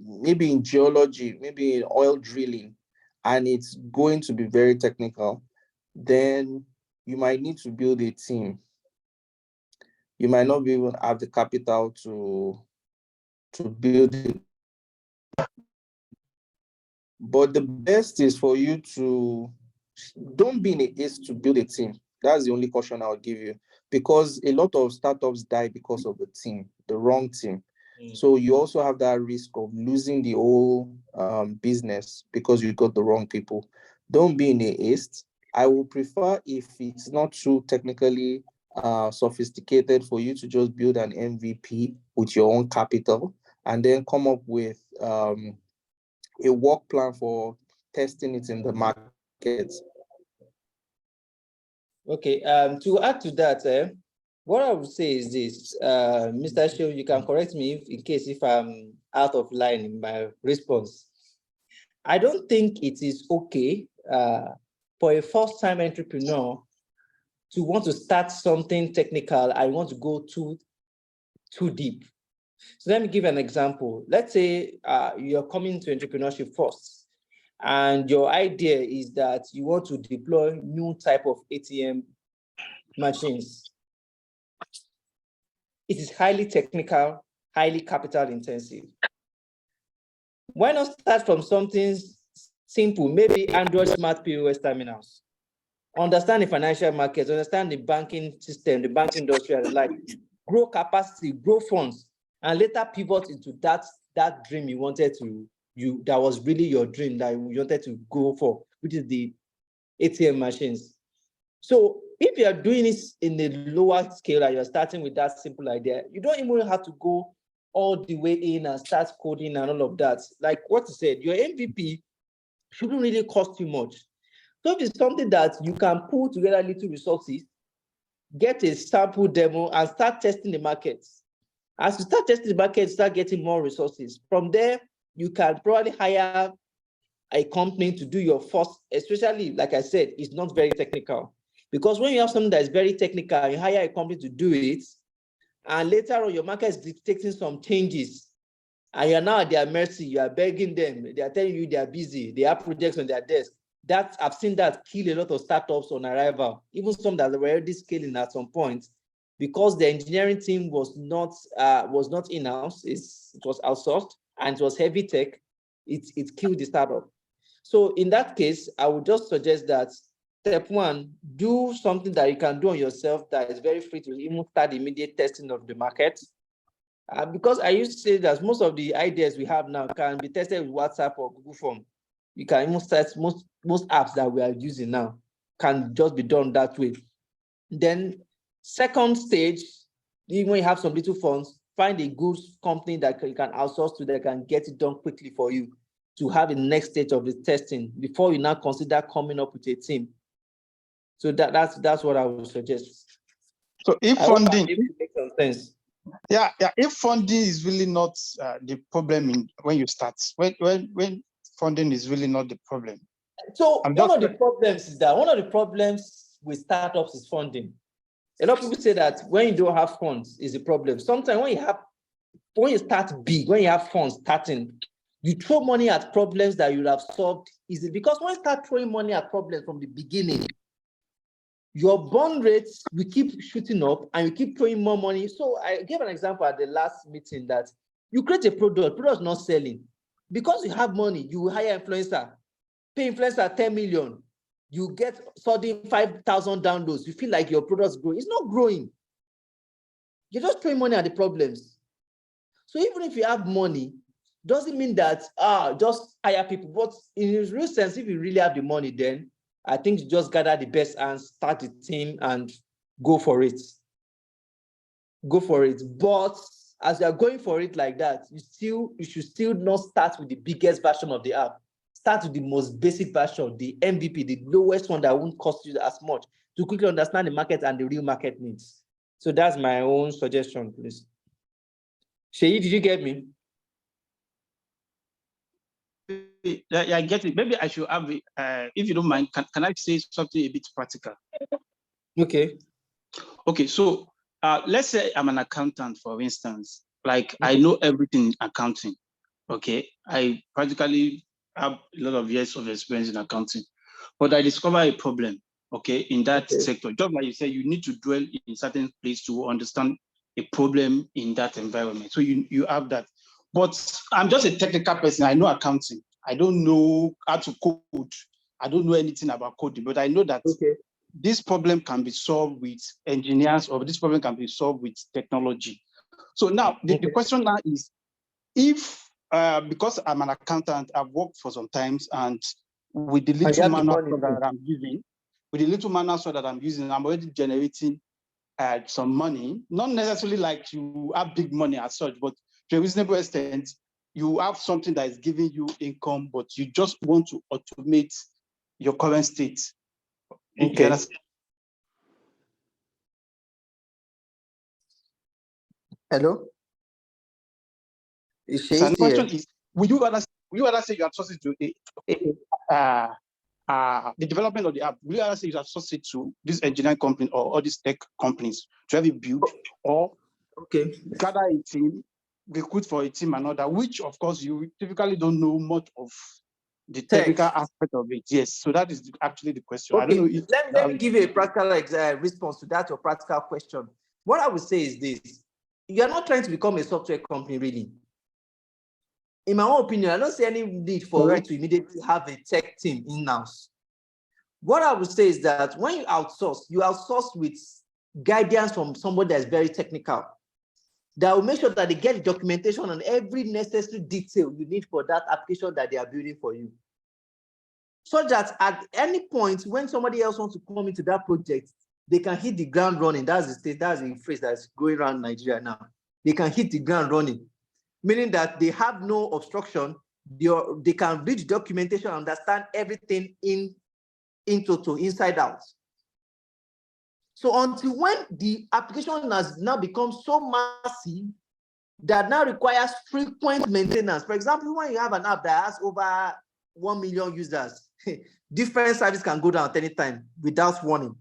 maybe in geology, maybe in oil drilling, and it's going to be very technical, then you might need to build a team. You might not be able to have the capital to build it. But the best is for you to don't be in a haste to build a team. That's the only caution I'll give you. because a lot of startups die because of the team, the wrong team. So you also have that risk of losing the whole business because you got the wrong people. Don't be in a haste. I would prefer, if it's not too technically sophisticated, for you to just build an MVP with your own capital and then come up with a work plan for testing it in the market. Okay, to add to that, what I would say is this, Mr. Seun, you can correct me in case if I'm out of line in my response. I don't think it is okay for a first-time entrepreneur to want to start something technical and want to go too deep. So let me give an example. Let's say you're coming to entrepreneurship first, and your idea is that you want to deploy new type of ATM machines. It is highly technical, highly capital intensive. Why not start from something simple, maybe Android smart POS terminals? Understand the financial markets, understand the banking system, the banking industry, and like grow capacity, grow funds, and later pivot into that dream you wanted to, that was really your dream that you wanted to go for, which is the ATM machines. So if you are doing this in a lower scale and you're starting with that simple idea, you don't even have to go all the way in and start coding and all of that. Like what you said, your MVP shouldn't really cost you much. So if it's something that you can pull together little resources, get a sample demo and start testing the markets. As you start testing the market, start getting more resources. From there, you can probably hire a company to do your first, especially, like I said, it's not very technical. Because when you have something that is very technical, you hire a company to do it, and later on your market is dictating some changes, and you're now at their mercy, you are begging them, they are telling you they are busy, they have projects on their desk. That I've seen that kill a lot of startups on arrival, even some that were already scaling at some point, because the engineering team was not in-house, it was outsourced, and it was heavy tech. It killed the startup. So in that case, I would just suggest that step one, do something that you can do on yourself that is very free to even start immediate testing of the market. Because I used to say that most of the ideas we have now can be tested with WhatsApp or Google Form. You can even test most apps that we are using now can just be done that way. Then second stage, even when you have some little funds, find a good company that you can outsource to that can get it done quickly for you to have the next stage of the testing before you now consider coming up with a team. So that's what I would suggest. So if funding, makes some sense. Yeah, if funding is really not the problem when you start, when funding is really not the problem. So one of the problems with startups is funding. A lot of people say that when you don't have funds is a problem. Sometimes when you start big, when you have funds starting, you throw money at problems that you have solved easily. Because when you start throwing money at problems from the beginning, your burn rates will keep shooting up and you keep throwing more money. So I gave an example at the last meeting that you create a product not selling. Because you have money, you will hire influencer, pay influencer 10 million, you get sudden 5,000 downloads, you feel like your product's growing. It's not growing. You're just throwing money at the problems. So even if you have money, doesn't mean that just hire people. But in a real sense, if you really have the money, then I think you just gather the best and start the team and go for it. Go for it. But as you're going for it like that, you should still not start with the biggest version of the app. Start with the most basic version, the MVP, the lowest one that won't cost you as much, to quickly understand the market and the real market needs. So that's my own suggestion, please. Sheyi, did you get me? Yeah, I get it. Maybe I should have, if you don't mind, can I say something a bit practical? Okay. Okay, so let's say I'm an accountant, for instance. Like I know everything in accounting. Okay, I practically have a lot of years of experience in accounting, but I discover a problem. Okay, in that sector, just like you said, you need to dwell in certain place to understand a problem in that environment. So you have that. But I'm just a technical person. I know accounting. I don't know how to code. I don't know anything about coding, but I know that this problem can be solved with engineers, or this problem can be solved with technology. So now the question now is, if because I'm an accountant, I've worked for some times, and with the little manual that I'm using, I'm already generating some money. Not necessarily like you have big money as such, but to a reasonable extent, you have something that is giving you income, but you just want to automate your current state. Okay. Hello? So the question is, would you rather say you outsource it to the development of the app? Would you rather say you outsource it to this engineering company or all these tech companies to have it built, or gather a team, recruit for a team and other, which of course you typically don't know much of the technical aspect of it? Yes, so that is actually the question. Okay. I don't know if let me give you a practical response to that, your practical question. What I would say is this: you are not trying to become a software company, really. In my own opinion, I don't see any need for you to immediately have a tech team in-house. What I would say is that when you outsource with guidance from somebody that's very technical, that will make sure that they get the documentation on every necessary detail you need for that application that they are building for you. So that at any point when somebody else wants to come into that project, they can hit the ground running. That's the phrase that's going around Nigeria now. They can hit the ground running, meaning that they have no obstruction. They can read documentation, understand everything in total, inside out. So until when the application has now become so massive that now requires frequent maintenance. For example, when you have an app that has over 1 million users, different service can go down at any time without warning.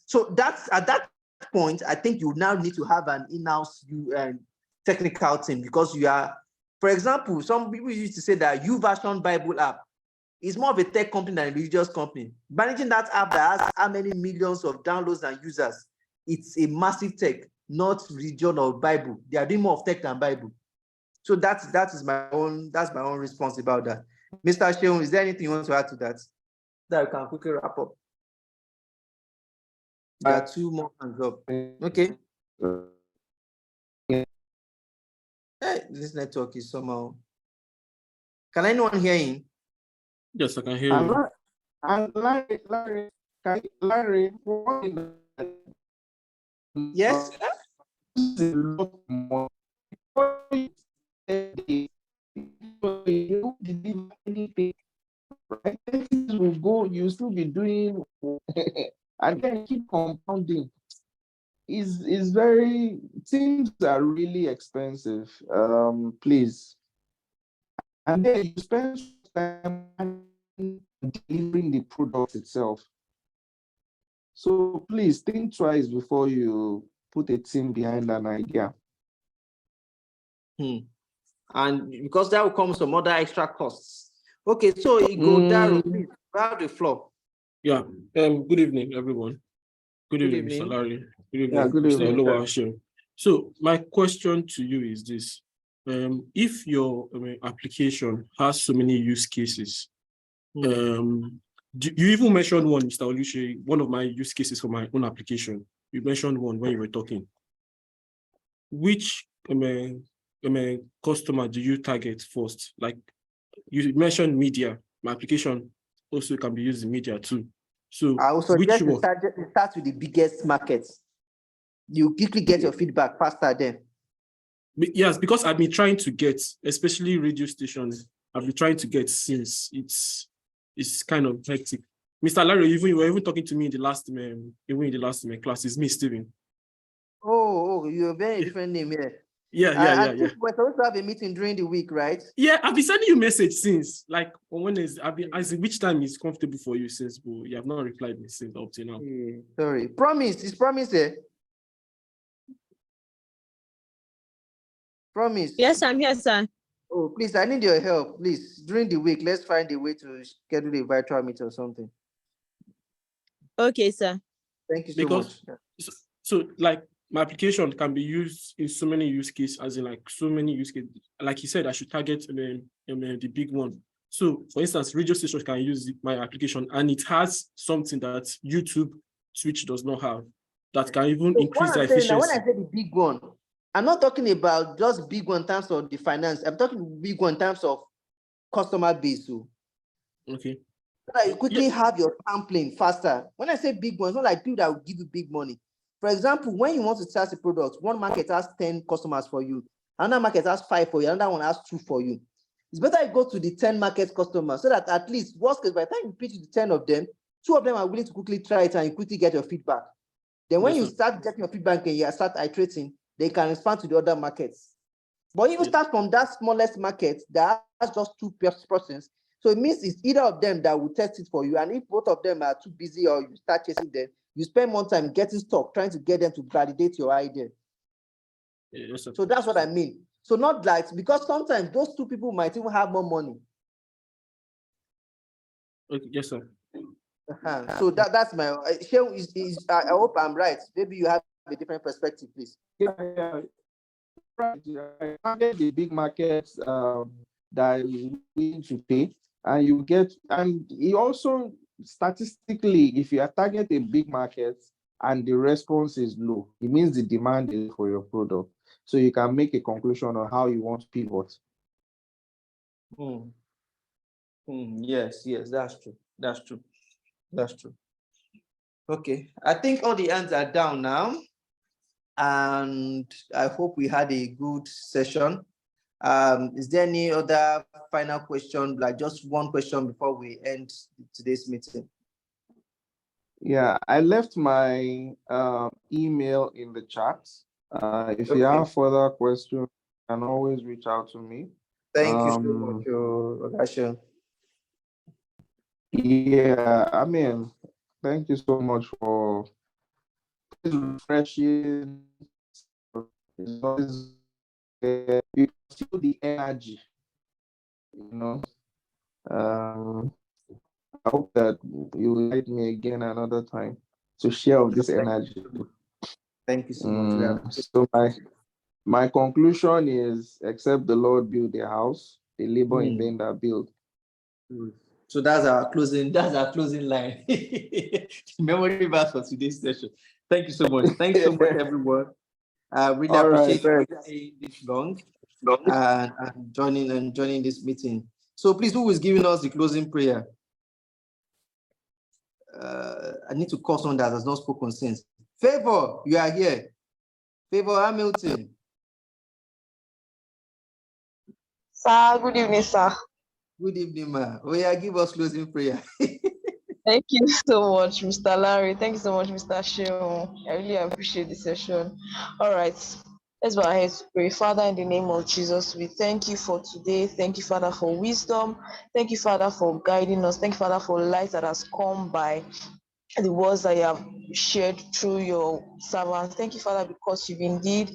So that's at that point, I think you now need to have an in-house technical team, because you are, for example, some people used to say that YouVersion Bible app is more of a tech company than a religious company. Managing that app that has how many millions of downloads and users, it's a massive tech, not religion or Bible. They are doing more of tech than Bible. So that's my own response about that. Mr. Seun, is there anything you want to add to that? That we can quickly wrap up. There are 2 more hands up. Okay. Hey, this network is somehow. Can anyone hear him? Yes, I can hear you. And Larry, yes. You deliver anything, right? Things will go, you still be doing, and then keep compounding. Is very, things are really expensive. Please. And then you spend time delivering the product itself. So please think twice before you put a team behind an idea. And because that will come with some other extra costs. Okay, so Daro, please have the floor. Yeah. Good evening, everyone. Good evening, Mr. Larry. Good evening, Mr. Oluwaseun. So my question to you is this: if your application has so many use cases, you even mentioned one, Mr. Oluwaseun, one of my use cases for my own application. You mentioned one when you were talking. Which customer do you target first? Like you mentioned media. My application also can be used in media too. So I also suggest to start with the biggest markets. You quickly get your feedback faster then. Yes, because I've been trying to get, especially radio stations, I've been trying to get since it's kind of hectic. Mr. Larry, you were even talking to me in the last class. It's me, Steven. Oh, you're a very different name here. Yeah. We're supposed to have a meeting during the week, right? Yeah, I've been sending you a message since, like on Wednesday. Which time is comfortable for you since, but you have not replied me since up to now. Sorry. Promise. It's promise there. Promise. Yes, I'm here, sir. Oh, please, I need your help. Please, during the week, let's find a way to schedule a virtual meeting or something. Okay, sir. Thank you so much. So, like, my application can be used in so many use cases, as in like so many use cases. Like you said, I should target the big one. So, for instance, radio stations can use my application, and it has something that YouTube Switch does not have that can even So increase what their I'm saying now, when efficiency. I say the big one, I'm not talking about just big one in terms of the finance. I'm talking big one in terms of customer base. So Okay. that you quickly Yeah. have your sampling faster. When I say big one, it's not like people that will give you big money. For example, when you want to test a product, one market has 10 customers for you, another market has 5 for you, another one has 2 for you. It's better you go to the 10 market customers so that at least, worst case, by the time you pitch to the 10 of them, 2 of them are willing to quickly try it and you quickly get your feedback. Then when Yes, you sir. start getting your feedback and you start iterating, they can expand to the other markets. But if you Yes. start from that smallest market that has just 2 persons, so it means it's either of them that will test it for you. And if both of them are too busy or you start chasing them, you spend more time getting stuck, trying to get them to validate your idea. Yes, sir. So that's what I mean. So not like, because sometimes those 2 people might even have more money. Okay. Yes, sir. So that's my, I hope I'm right. Maybe you have a different perspective, please. Yeah. Target the big markets that you need to pay, and you get, and it also statistically, if you target a big market and the response is low, it means the demand is for your product. So you can make a conclusion on how you want to pivot. Yes, that's true. That's true. Okay, I think all the hands are down now, and I hope we had a good session. Is there any other final question, like just one question before we end today's meeting? Yeah, I left my email in the chat. If you Okay. have further questions, you can always reach out to me. Thank you so much, Ogasha. Yeah, I mean, thank you so much for refreshing. It's always, you feel the energy, you know. I hope that you will invite me again another time to share of this energy. Thank you so much. So my conclusion is, except the Lord build a house, the labor in vain that build. So that's our closing line. Memory verse for today's session. Thank you so much. Thanks so much, everyone. Really All right, appreciate you staying this long and joining this meeting. So please, who is giving us the closing prayer? I need to call someone that has not spoken since. Favor, you are here. Favor Hamilton. Sir, good evening, sir. Good evening, ma. Oh yeah, give us closing prayer. Thank you so much, Mr. Larry. Thank you so much, Mr. Seun. I really appreciate the session. All right, let's bow our heads to pray. Father, in the name of Jesus, we thank you for today. Thank you, Father, for wisdom. Thank you, Father, for guiding us. Thank you, Father, for light that has come by the words that you have shared through your servants. Thank you, Father, because you've indeed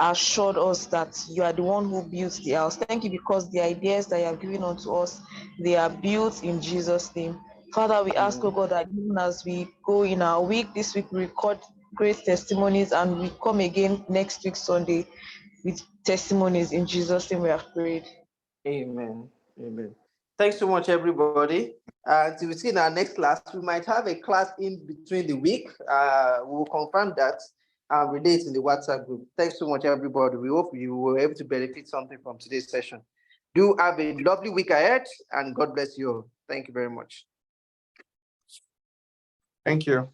assured us that you are the one who built the house. Thank you because the ideas that you have given unto us, they are built in Jesus' name. Father, we ask, oh God, that even as we go in our week, this week we record great testimonies, and we come again next week, Sunday, with testimonies. In Jesus' name we have prayed. Amen. Thanks so much, everybody. Until we see in our next class, we might have a class in between the week. We'll confirm that and relate in the WhatsApp group. Thanks so much, everybody. We hope you were able to benefit something from today's session. Do have a lovely week ahead, and God bless you all. Thank you very much. Thank you.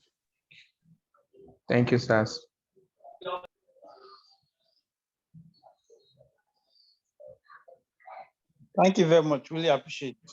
Thank you, Sas. Thank you very much. Really appreciate it.